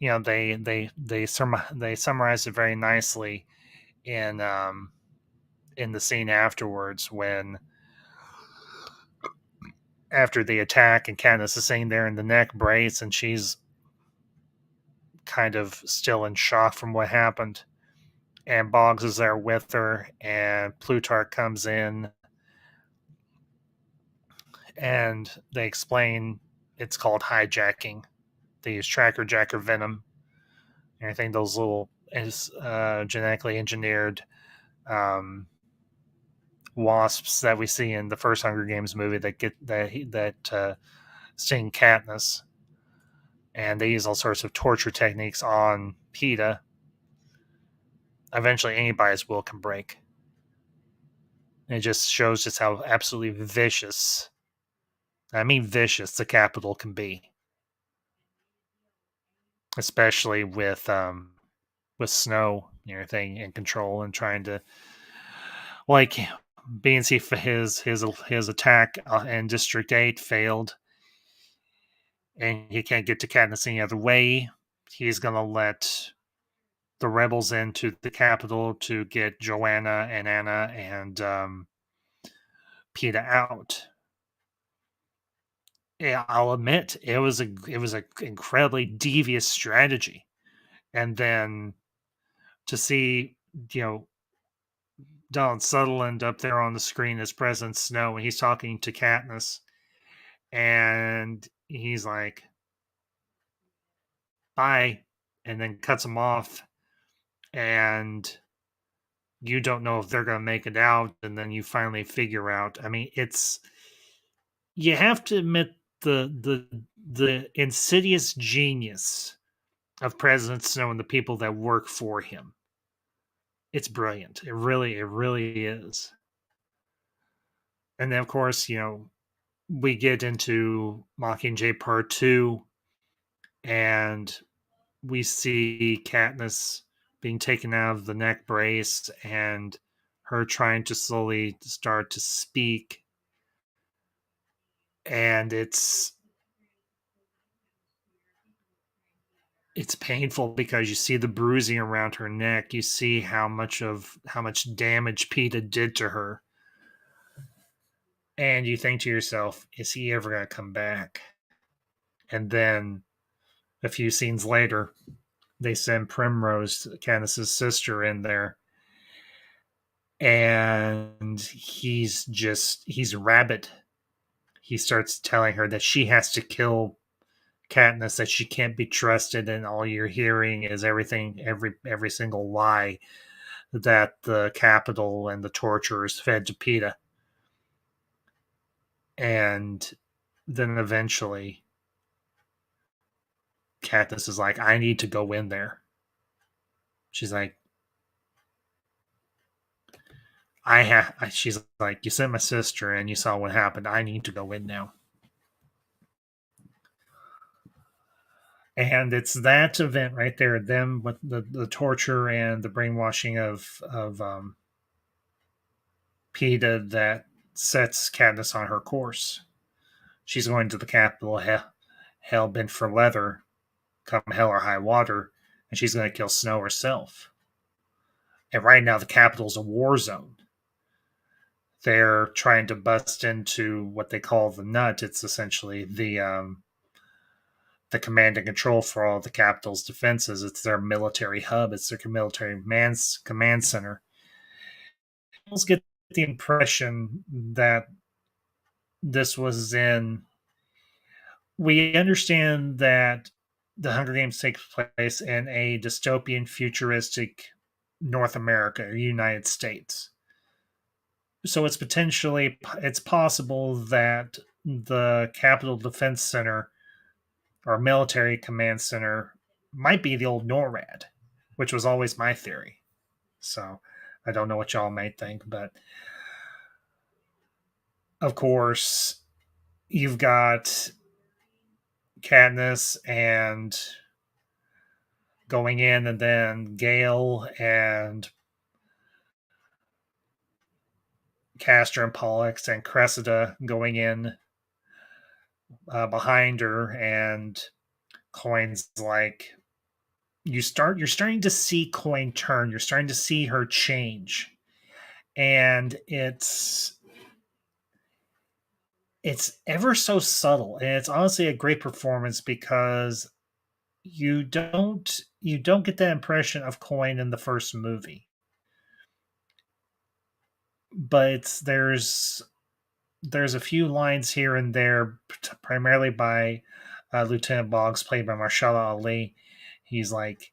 they summarize it very nicely in the scene afterwards when after the attack and Katniss is sitting there in the neck brace and she's kind of still in shock from what happened, and Boggs is there with her, and Plutarch comes in and they explain it's called hijacking. They use tracker jacker venom. And I think those little genetically engineered wasps that we see in the first Hunger Games movie that sting Katniss, and they use all sorts of torture techniques on Peeta. Eventually, anybody's will can break. And it just shows just how absolutely vicious, I mean vicious, the Capitol can be, especially with Snow and everything in control and trying to like being see his attack in District 8 failed, and he can't get to Katniss any other way. He's gonna let the rebels into the capital to get Joanna and Anna and Peeta out. Yeah, I'll admit it was a incredibly devious strategy, and then to see Donald Sutherland up there on the screen as President Snow, and he's talking to Katniss, and he's like, "Bye," and then cuts him off, and you don't know if they're going to make it out, and then you finally figure out. I mean, you have to admit the insidious genius of President Snow and the people that work for him. It's brilliant. It really is. And then, of course, we get into Mockingjay Part 2, and we see Katniss being taken out of the neck brace and her trying to slowly start to speak. And it's painful because you see the bruising around her neck. You see how much damage Peeta did to her. And you think to yourself, is he ever going to come back? And then a few scenes later, they send Primrose, Katniss's sister, in there. And he's rabid. He starts telling her that she has to kill Katniss, that she can't be trusted, and all you're hearing is every single lie that the Capitol and the torturers fed to Peeta. And then eventually Katniss is like, I need to go in there. She's like, she's like, you sent my sister and you saw what happened. I need to go in now. And it's that event right there, them with the torture and the brainwashing of PETA that sets Katniss on her course. She's going to the capital, hell bent for leather, come hell or high water, and she's going to kill Snow herself. And right now, the capital's a war zone. They're trying to bust into what they call the Nut. It's essentially the command and control for all the capital's defenses. It's their military hub. It's their military command center. People get the impression that this was in. We understand that the Hunger Games take place in a dystopian, futuristic North America, or United States. So it's possible that the Capital Defense Center or Military Command Center might be the old NORAD, which was always my theory. So I don't know what y'all may think, but of course, you've got Katniss and going in, and then Gale and Castor and Pollux and Cressida going in behind her, and Coin's like, you're starting to see Coin turn. You're starting to see her change, and it's ever so subtle, and it's honestly a great performance because you don't get that impression of Coin in the first movie, but there's a few lines here and there, primarily by Lieutenant Boggs, played by Marshala Ali. He's like,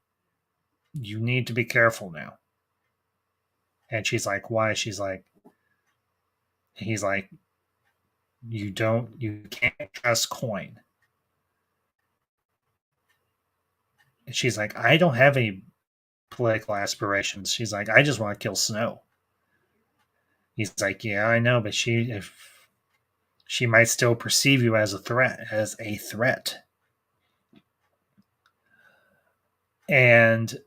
"You need to be careful now," and she's like, "Why?" He's like, you can't trust Coin. And she's like, I don't have any political aspirations. She's like, I just want to kill Snow. He's like, yeah, I know, but she might still perceive you as a threat. And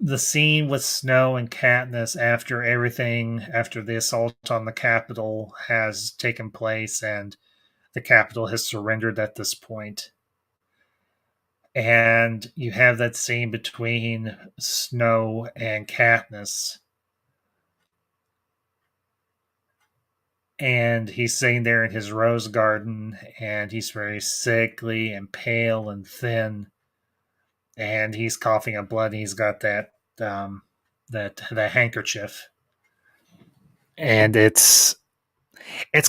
the scene with Snow and Katniss after the assault on the Capitol has taken place and the Capitol has surrendered at this point. And you have that scene between Snow and Katniss. And he's sitting there in his rose garden, and he's very sickly and pale and thin. And he's coughing up blood, and he's got that handkerchief. And it's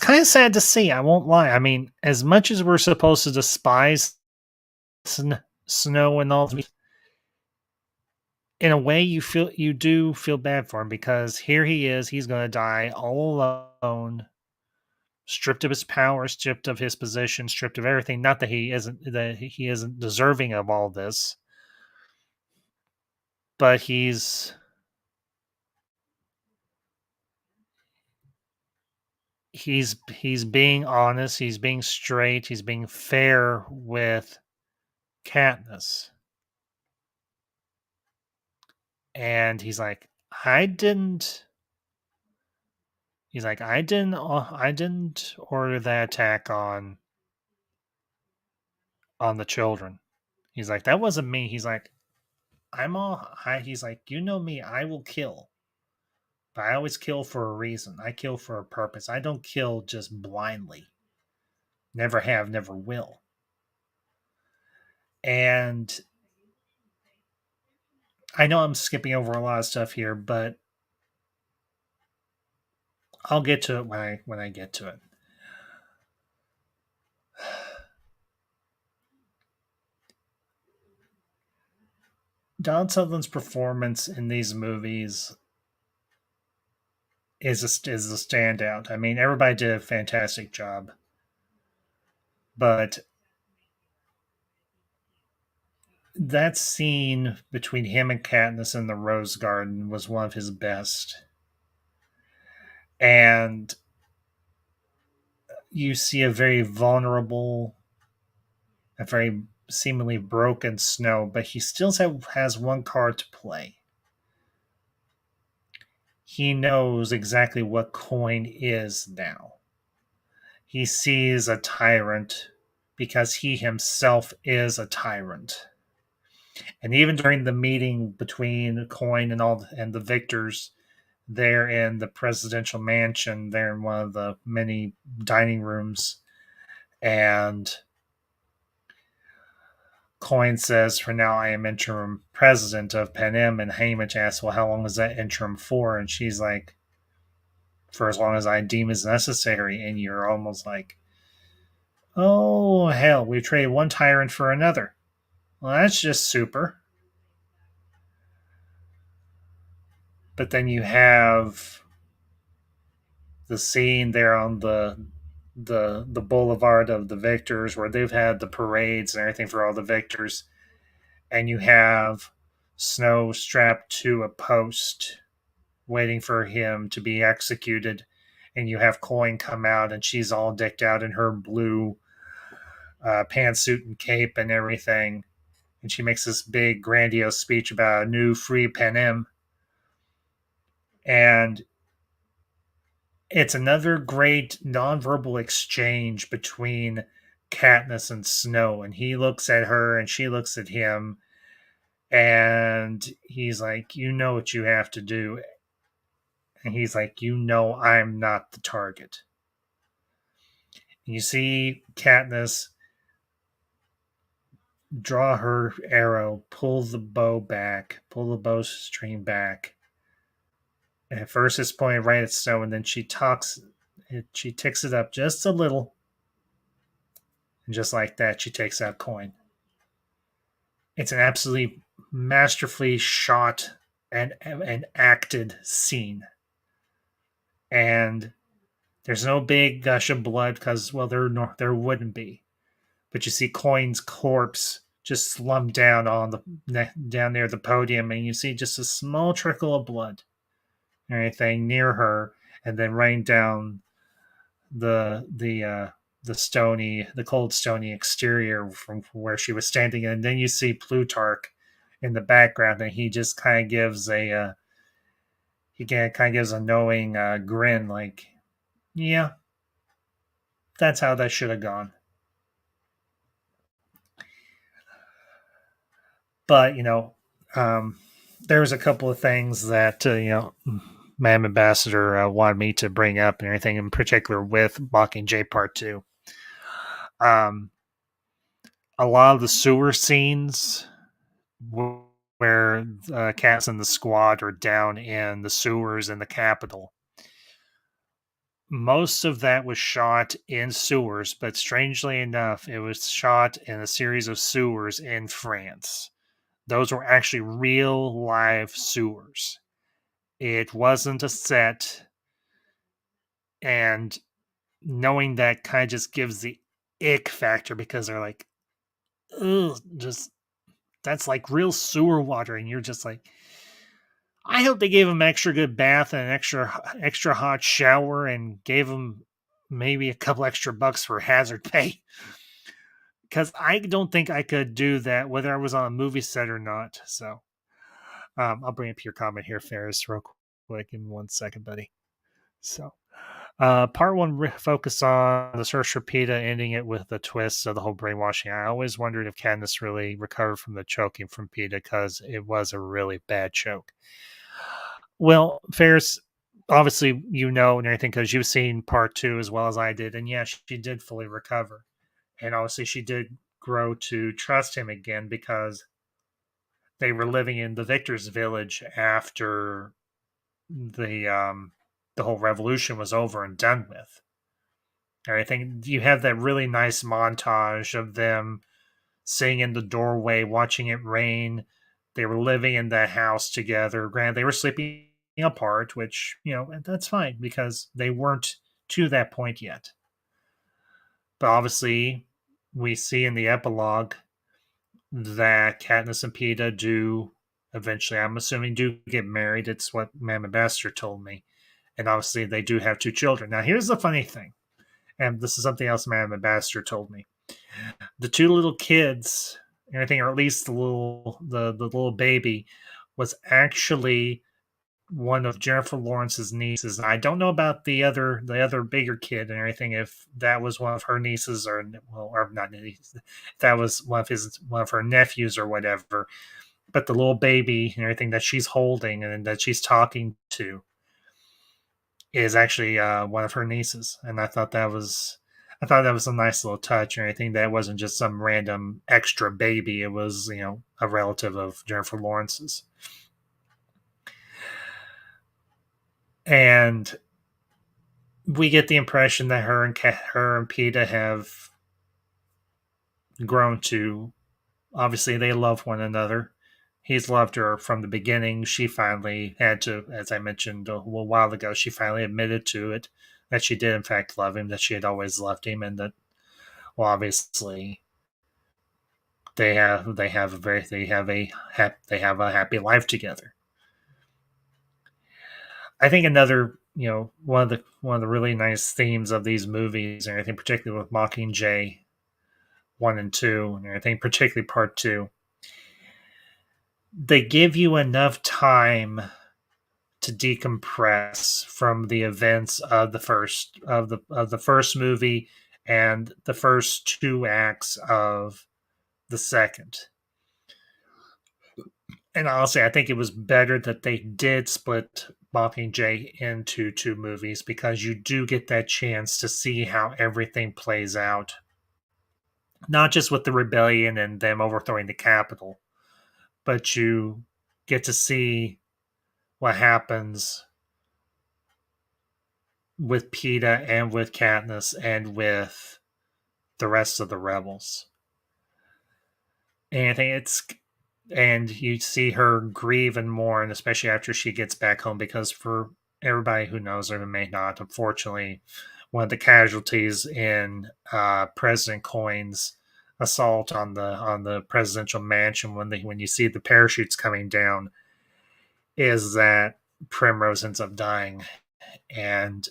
kind of sad to see, I won't lie. I mean, as much as we're supposed to despise Snow and all, in a way you do feel bad for him, because here he is, he's going to die all alone, stripped of his power, stripped of his position, stripped of everything. Not that he isn't deserving of all this, but he's being honest, he's being straight, he's being fair with Katniss. And he's like, I didn't order that attack on the children. He's like, that wasn't me. He's like, he's like, you know me, I will kill. But I always kill for a reason. I kill for a purpose. I don't kill just blindly. Never have, never will. And I know I'm skipping over a lot of stuff here, but I'll get to it when I get to it. Don Sutherland's performance in these movies is a standout. I mean, everybody did a fantastic job, but that scene between him and Katniss in the Rose Garden was one of his best. And you see a very vulnerable, a very seemingly broken Snow, but he still has one card to play. he knows exactly what Coin is now. He sees a tyrant because he himself is a tyrant. And even during the meeting between Coin and the victors there in the presidential mansion, there in one of the many dining rooms, and Coin says, "For now, I am interim president of Panem." And Haymitch asks, "Well, how long is that interim for?" And she's like, "For as long as I deem is necessary." And you're almost like, "Oh, hell, we traded one tyrant for another. Well, that's just super." But then you have the scene there on the boulevard of the victors where they've had the parades and everything for all the victors, and you have Snow strapped to a post waiting for him to be executed, and you have Coin come out and she's all decked out in her blue pantsuit and cape and everything, and she makes this big grandiose speech about a new free Panem, and it's another great nonverbal exchange between Katniss and Snow, and he looks at her and she looks at him, and he's like, "You know what you have to do," and he's like, "You know I'm not the target." And you see Katniss draw her arrow, pull the bowstring back. And at first, it's pointed right at Snow, and then she ticks it up just a little, and just like that, she takes out Coin. It's an absolutely masterfully shot and acted scene, and there's no big gush of blood because, well, there wouldn't be. But you see Coin's corpse just slumped down down near the podium, and you see just a small trickle of blood or anything near her, and then rain down the cold stony exterior from where she was standing, and then you see Plutarch in the background, and he just kind of gives a knowing grin, like, yeah, that's how that should have gone. But there's a couple of things that Madam Ambassador wanted me to bring up, and everything in particular with Mockingjay Part 2. A lot of the sewer scenes where Cass and the squad are down in the sewers in the capital, most of that was shot in sewers, but strangely enough, it was shot in a series of sewers in France. Those were actually real live sewers. It wasn't a set, and knowing that kind of just gives the ick factor because they're like, ugh, just that's like real sewer water, and you're just like, I hope they gave him an extra good bath and an extra hot shower, and gave him maybe a couple extra bucks for hazard pay. Because I don't think I could do that, whether I was on a movie set or not. So I'll bring up your comment here, Ferris, real quick in 1 second, buddy. So part one focused on the search for Peta, ending it with the twist of the whole brainwashing. I always wondered if Katniss really recovered from the choking from Peta, because it was a really bad choke. Well, Ferris, obviously and everything because you've seen part 2 as well as I did, and yeah, she did fully recover, and obviously she did grow to trust him again because they were living in the Victor's village after the whole revolution was over and done with. I think you have that really nice montage of them sitting in the doorway, watching it rain. They were living in the house together. Granted, they were sleeping apart, which, that's fine because they weren't to that point yet. But obviously, we see in the epilogue that Katniss and Peta do eventually, I'm assuming, do get married. It's what Madam Ambassador told me. And obviously, they do have 2 children. Now, here's the funny thing, and this is something else Madam Ambassador told me. The 2 little kids, everything, or at least the little baby, was actually one of Jennifer Lawrence's nieces. I don't know about the other bigger kid and everything. If that was one of her nieces or not nieces, if that was one of her nephews or whatever. But the little baby and everything that she's holding and that she's talking to is actually one of her nieces, and I thought that was a nice little touch and everything. That wasn't just some random extra baby. It was a relative of Jennifer Lawrence's. And we get the impression that her and Peta have grown to. Obviously, they love one another. He's loved her from the beginning. She finally had to, as I mentioned a little while ago, she finally admitted to it that she did in fact love him, that she had always loved him, and that, well, obviously they have a happy life together. I think another one of the really nice themes of these movies, and I think particularly with Mockingjay 1 and 2, and I think particularly part 2, they give you enough time to decompress from the events of the first movie and the first 2 acts of the second. And honestly, I think it was better that they did split Mockingjay into 2 movies, because you do get that chance to see how everything plays out. Not just with the rebellion and them overthrowing the Capitol, but you get to see what happens with Peta and with Katniss and with the rest of the rebels. And I think and you see her grieve and mourn, especially after she gets back home, because for everybody who knows or who may not, unfortunately, one of the casualties in President Coin's assault on the presidential mansion, when you see the parachutes coming down, is that Primrose ends up dying. And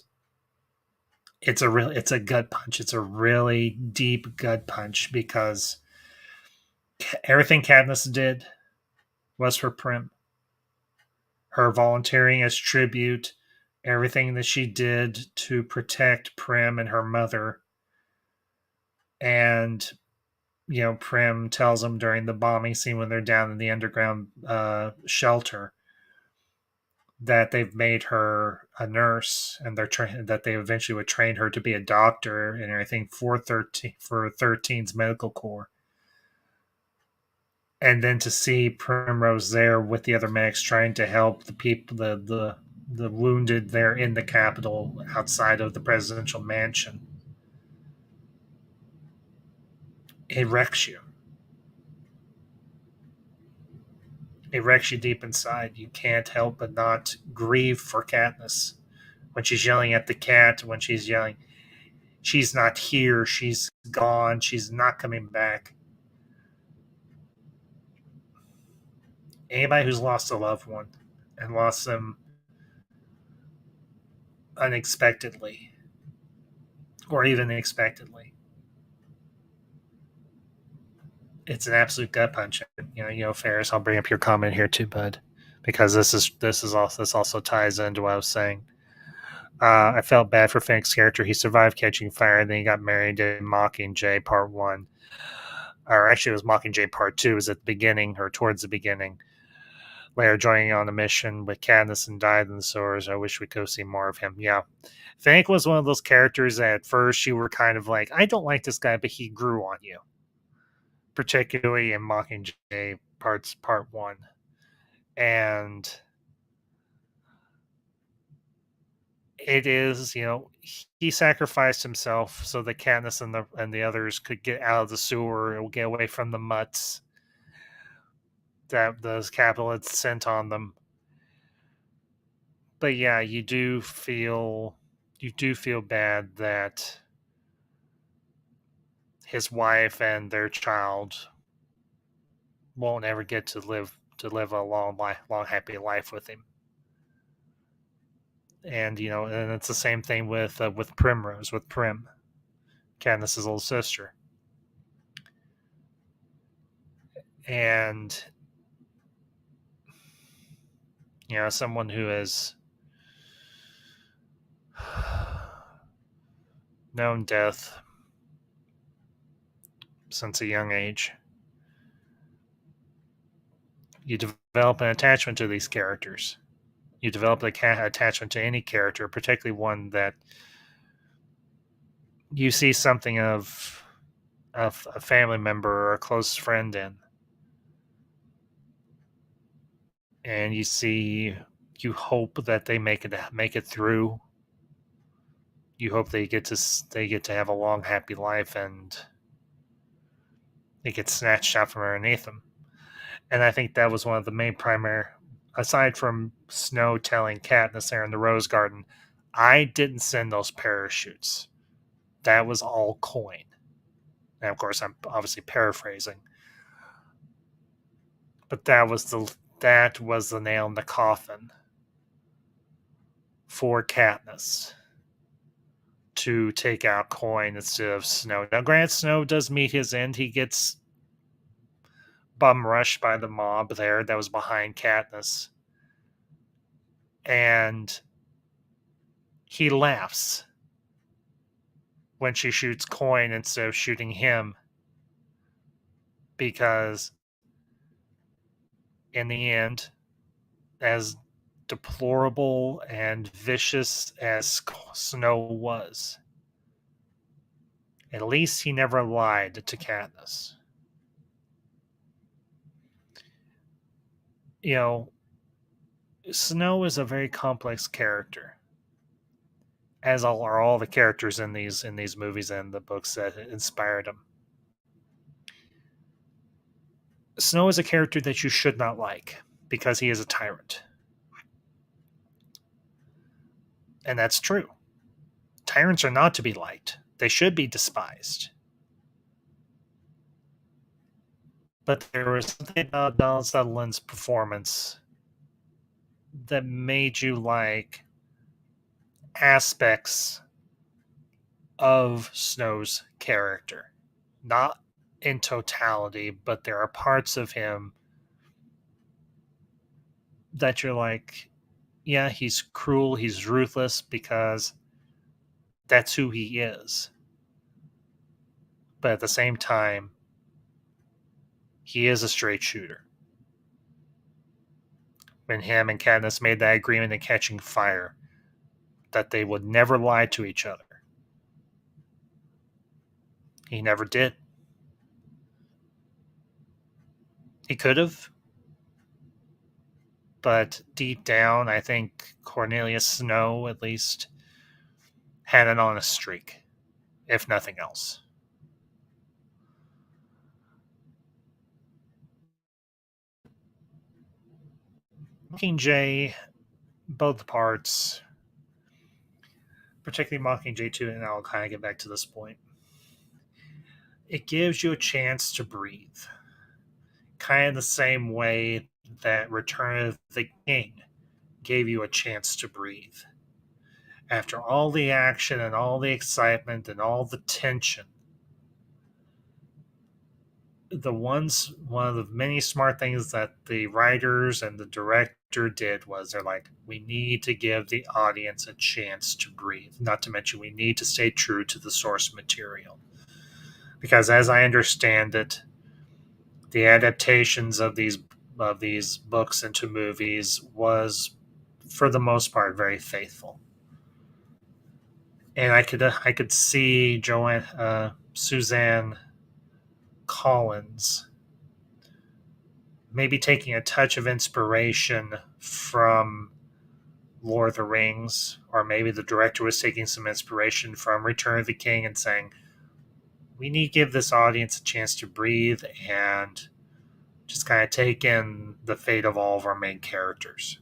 it's a gut punch. It's a really deep gut punch, because everything Katniss did was for Prim. Her volunteering as tribute, everything that she did to protect Prim and her mother. And Prim tells them during the bombing scene when they're down in the underground shelter that they've made her a nurse, and that they eventually would train her to be a doctor and everything for 13's medical corps. And then to see Primrose there with the other medics trying to help the people, the wounded there in the Capitol outside of the presidential mansion, it wrecks you. It wrecks you deep inside. You can't help but not grieve for Katniss when she's yelling at the cat. When she's yelling, "She's not here. She's gone. She's not coming back." Anybody who's lost a loved one and lost them unexpectedly or even expectedly, it's an absolute gut punch. Ferris, I'll bring up your comment here too, bud, because this also ties into what I was saying. I felt bad for Fink's character. He survived catching fire, and then he got married in Mockingjay Part 1. Or actually, it was Mockingjay Part 2. It was at the beginning, or towards the beginning. Later joining on a mission with Katniss and died in the sewers. I wish we could see more of him. Yeah. Fink was one of those characters that at first you were kind of like, I don't like this guy, but he grew on you. Particularly in Mockingjay Part 1. And it is, he sacrificed himself so that Katniss and the others could get out of the sewer and get away from the mutts that the Capitol had sent on them. But yeah, you do feel bad that his wife and their child won't ever get to live a long happy life with him. And and it's the same thing with Primrose, with Prim, Katniss's little sister. And someone who has known death since a young age. You develop an attachment to these characters. You develop an attachment to any character, particularly one that you see something of a family member or a close friend in. And you hope that they make it through. You hope they get to have a long, happy life, and it gets snatched out from underneath them. And I think that was one of the main primary, aside from Snow telling Katniss there in the Rose Garden, I didn't send those parachutes. That was all coin. And of course, I'm obviously paraphrasing, but that was the nail in the coffin for Katniss to take out Coin instead of Snow. Now, Grant Snow does meet his end. He gets bum rushed by the mob there that was behind Katniss, and he laughs when she shoots Coin instead of shooting him, because in the end, as deplorable and vicious as Snow was, at least he never lied to Katniss. Snow is a very complex character, as are all the characters in these movies and the books that inspired him. Snow is a character that you should not like because he is a tyrant. And that's true. Tyrants are not to be liked. They should be despised. But there was something about Donald Sutherland's performance that made you like aspects of Snow's character. Not in totality, but there are parts of him that you're like, yeah, he's cruel, he's ruthless, because that's who he is. But at the same time, he is a straight shooter. When him and Katniss made that agreement in Catching Fire that they would never lie to each other, he never did. He could have, but deep down, I think Cornelius Snow at least had an honest streak, if nothing else. Mockingjay, both parts, particularly Mockingjay 2, and I'll kind of get back to this point. It gives you a chance to breathe. Kind of the same way that Return of the King gave you a chance to breathe. After all the action and all the excitement and all the tension, one of the many smart things that the writers and the director did was they're like, we need to give the audience a chance to breathe. Not to mention, we need to stay true to the source material. Because as I understand it, the adaptations of these books into movies was, for the most part, very faithful. And I could see Suzanne Collins maybe taking a touch of inspiration from Lord of the Rings, or maybe the director was taking some inspiration from Return of the King and saying, we need to give this audience a chance to breathe and just kind of take in the fate of all of our main characters.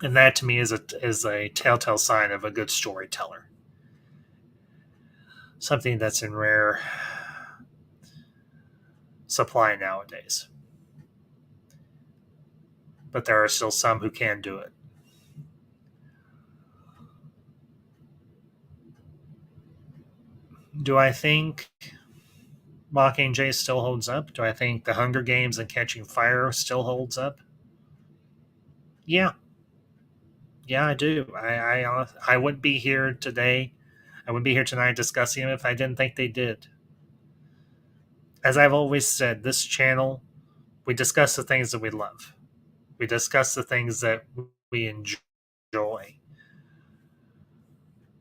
And that to me is a telltale sign of a good storyteller. Something that's in rare supply nowadays. But there are still some who can do it. Do I think Mockingjay still holds up? Do I think The Hunger Games and Catching Fire still holds up? Yeah, yeah, I do. I wouldn't be here today. I wouldn't be here tonight discussing them if I didn't think they did. As I've always said, this channel, we discuss the things that we love. We discuss the things that we enjoy.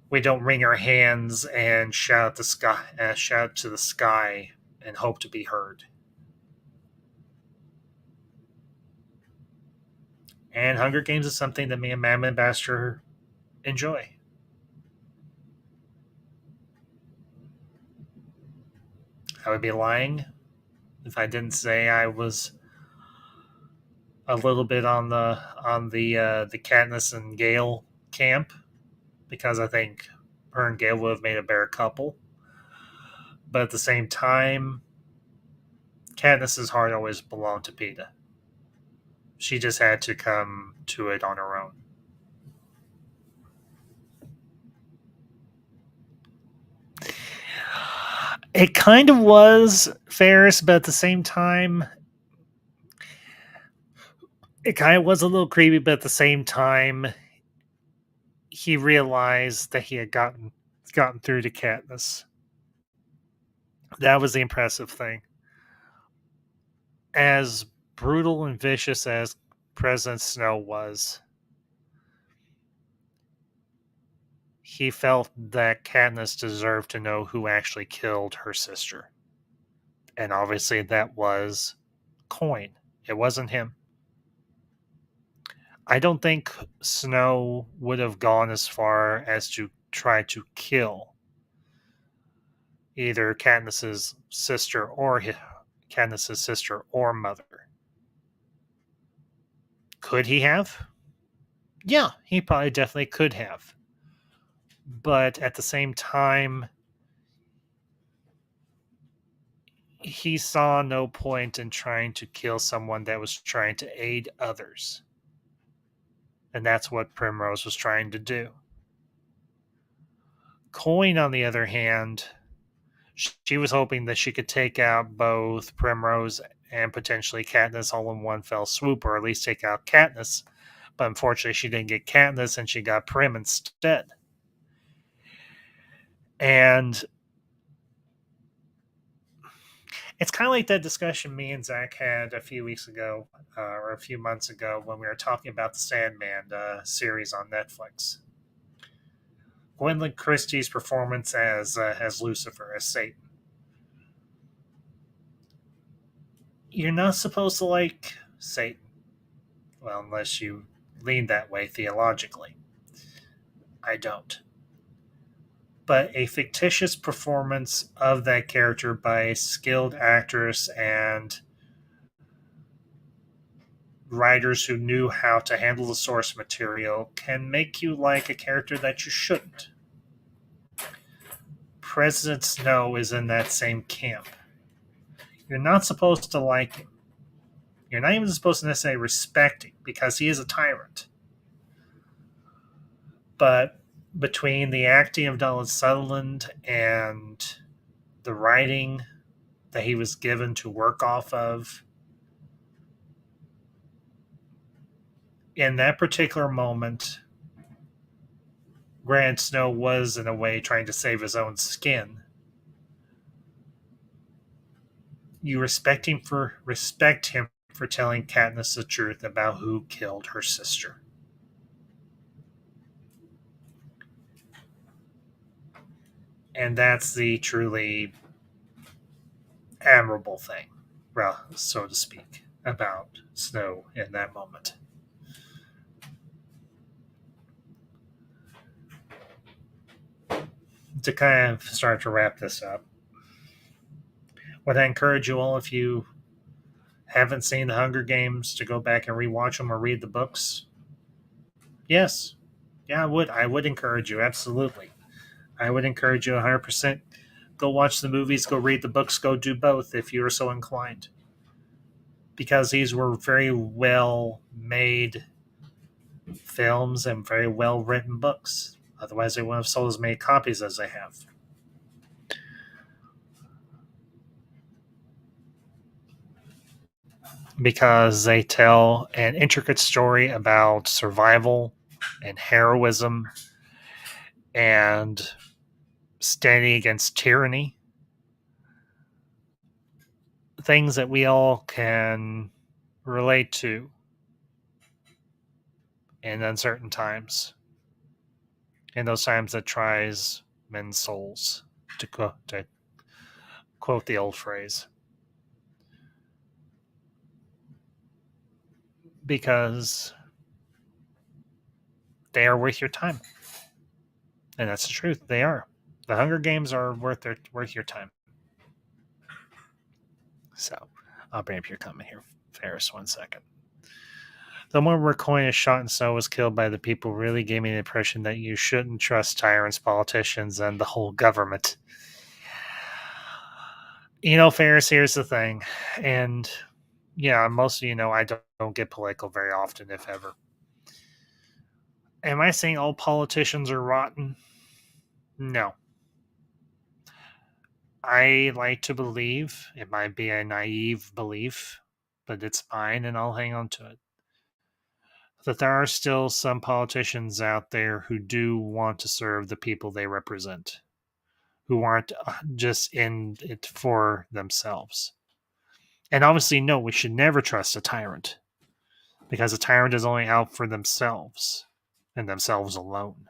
We don't wring our hands and shout to the sky, and hope to be heard. And Hunger Games is something that me and Madam Ambassador enjoy. I would be lying if I didn't say I was a little bit on the Katniss and Gale camp, because I think her and Gale would have made a better couple. But at the same time, Katniss's heart always belonged to Peeta. She just had to come to it on her own. It kind of was Ferris, but at the same time, it kind of was a little creepy. But at the same time, he realized that he had gotten through to Katniss. That was the impressive thing. As brutal and vicious as President Snow was, he felt that Katniss deserved to know who actually killed her sister. And obviously that was Coin. It wasn't him. I don't think Snow would have gone as far as to try to kill either Katniss's sister or mother. Could he have? Yeah, he probably definitely could have. But at the same time, he saw no point in trying to kill someone that was trying to aid others. And that's what Primrose was trying to do. Coin, on the other hand, she was hoping that she could take out both Primrose and potentially Katniss all in one fell swoop, or at least take out Katniss. But unfortunately, she didn't get Katniss, and she got Prim instead. And it's kind of like that discussion me and Zach had a few weeks ago, or a few months ago, when we were talking about the Sandman series on Netflix. Gwendolyn Christie's performance as Lucifer, as Satan. You're not supposed to like Satan. Well, unless you lean that way theologically. I don't. But a fictitious performance of that character by a skilled actress and writers who knew how to handle the source material can make you like a character that you shouldn't. President Snow is in that same camp. You're not supposed to like him. You're not even supposed to necessarily respect him because he is a tyrant. But between the acting of Donald Sutherland and the writing that he was given to work off of, in that particular moment, Grant Snow was, in a way, trying to save his own skin. You respect him for telling Katniss the truth about who killed her sister. And that's the truly admirable thing, well, so to speak, about Snow in that moment. To kind of start to wrap this up, would I encourage you all, if you haven't seen the Hunger Games, to go back and rewatch them or read the books? Yes. Yeah, I would. I would encourage you, absolutely. I would encourage you 100%. Go watch the movies, go read the books, go do both if you are so inclined. Because these were very well made films and very well written books. Otherwise, they wouldn't have sold as many copies as they have. because they tell an intricate story about survival and heroism and standing against tyranny. Things that we all can relate to in uncertain times. In those times that tries men's souls, to quote the old phrase. Because they are worth your time. And that's the truth. They are. The Hunger Games are worth your time. So I'll bring up your comment here, Ferris, 1 second. The more Recoin is shot and so was killed by the people really gave me the impression that you shouldn't trust tyrants, politicians, and the whole government. Ferris, here's the thing. And yeah, most of I don't get political very often, if ever. Am I saying all politicians are rotten? No. I like to believe, it might be a naive belief, but it's mine and I'll hang on to it, that there are still some politicians out there who do want to serve the people they represent, who aren't just in it for themselves. And obviously, no, we should never trust a tyrant, because a tyrant is only out for themselves and themselves alone.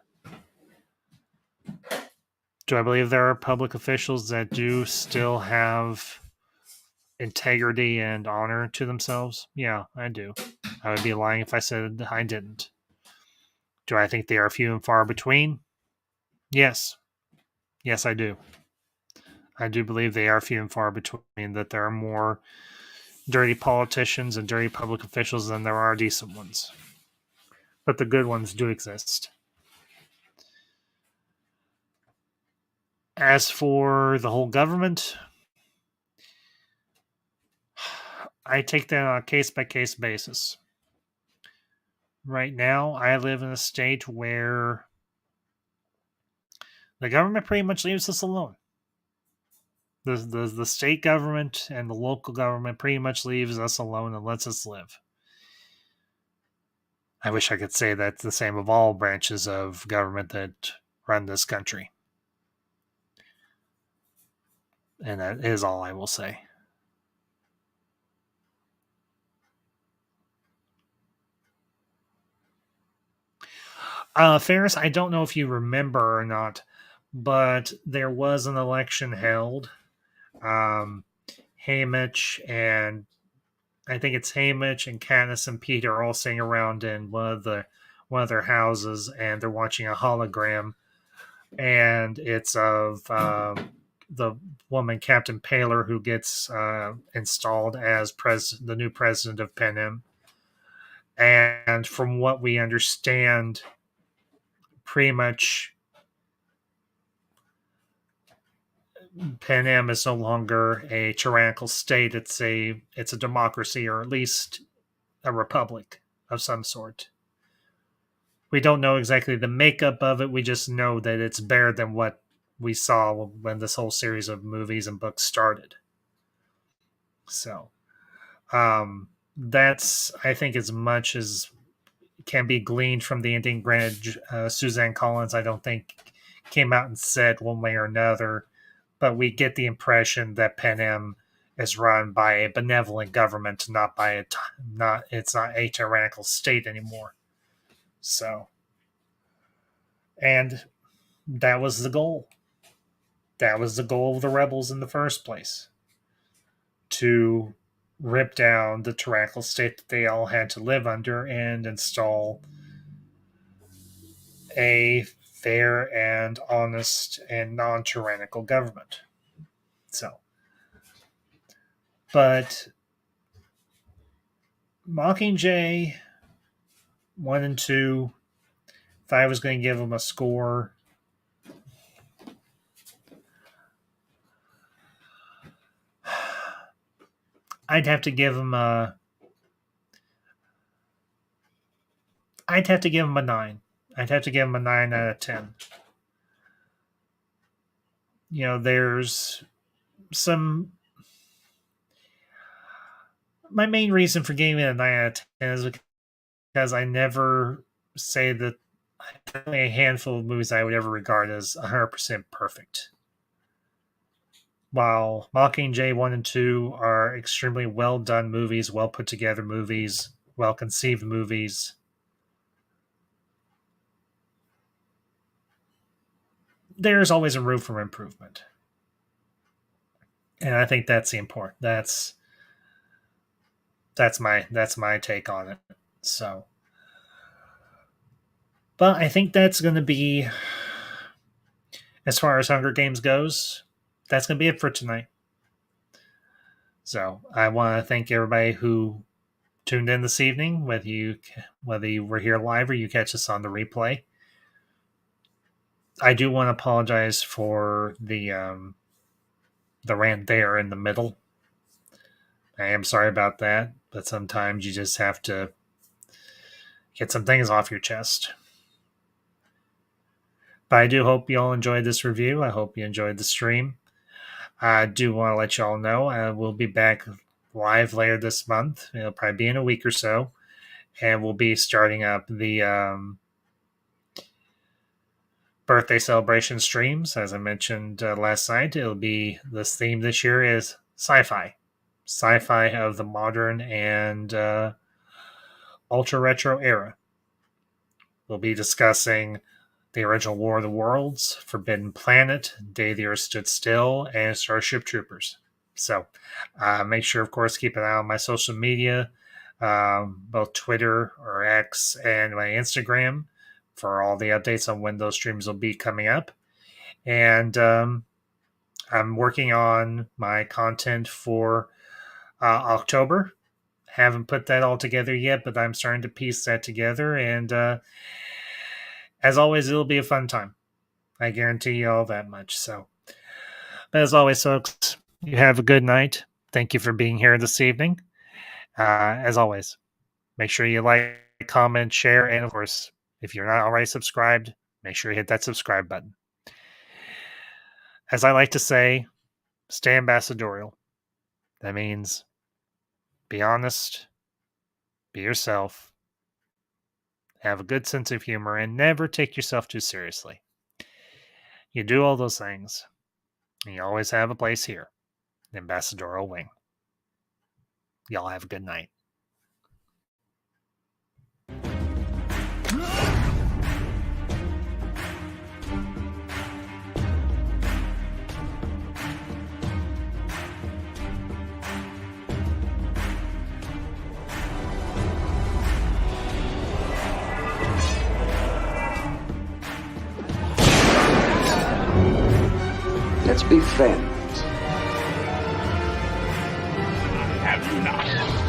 Do I believe there are public officials that do still have integrity and honor to themselves? Yeah, I do. I would be lying if I said I didn't. Do I think they are few and far between? Yes. Yes, I do. I do believe they are few and far between, that there are more dirty politicians and dirty public officials than there are decent ones. But the good ones do exist. As for the whole government, I take that on a case-by-case basis. Right now, I live in a state where the government pretty much leaves us alone. The state government and the local government pretty much leaves us alone and lets us live. I wish I could say that's the same of all branches of government that run this country. And that is all I will say. Ferris, I don't know if you remember or not, but there was an election held. Haymitch and I think it's Haymitch and Katniss and Pete are all sitting around in one of their houses, and they're watching a hologram, and it's of the woman Captain Paler, who gets installed as the new president of Panem. And from what we understand, pretty much Panem is no longer a tyrannical state. It's a democracy, or at least a republic of some sort. We don't know exactly the makeup of it. We just know that it's better than what we saw when this whole series of movies and books started. So, that's, I think, as much as can be gleaned from the ending. Granted, Suzanne Collins, I don't think, came out and said one way or another, but we get the impression that Panem is run by a benevolent government, it's not a tyrannical state anymore. So, and that was the goal. That was the goal of the rebels in the first place, to rip down the tyrannical state that they all had to live under and install a fair and honest and non-tyrannical government. So, but Mockingjay 1 and 2, if I was going to give them a score, I'd have to give them a 9. I'd have to give them a 9 out of 10. There's some, my main reason for giving it a 9 out of 10 is because I never say that only a handful of movies I would ever regard as 100% perfect. While Mockingjay 1 and 2 are extremely well done movies, well put together movies, well conceived movies, there's always a room for improvement. And I think that's the important. That's my take on it. So, but I think that's going to be, as far as Hunger Games goes, that's going to be it for tonight. So I want to thank everybody who tuned in this evening, whether you were here live or you catch us on the replay. I do want to apologize for the rant there in the middle. I am sorry about that, but sometimes you just have to get some things off your chest. But I do hope you all enjoyed this review. I hope you enjoyed the stream. I do want to let you all know I will be back live later this month. It'll probably be in a week or so. And we'll be starting up the birthday celebration streams. As I mentioned last night, it'll be this theme this year is sci-fi. Sci-fi of the modern and ultra retro era. We'll be discussing the original War of the Worlds, Forbidden Planet, Day the Earth Stood Still, and Starship Troopers. So make sure, of course, keep an eye on my social media, both Twitter or X and my Instagram, for all the updates on when those streams will be coming up. And I'm working on my content for October. Haven't put that all together yet, but I'm starting to piece that together. And as always, it'll be a fun time. I guarantee you all that much. So, as always, folks, you have a good night. Thank you for being here this evening. As always, make sure you like, comment, share, and of course, if you're not already subscribed, make sure you hit that subscribe button. As I like to say, stay ambassadorial. That means be honest, be yourself, have a good sense of humor, and never take yourself too seriously. You do all those things, and you always have a place here, the Ambassadorial Wing. Y'all have a good night. Let's be friends. Have you not?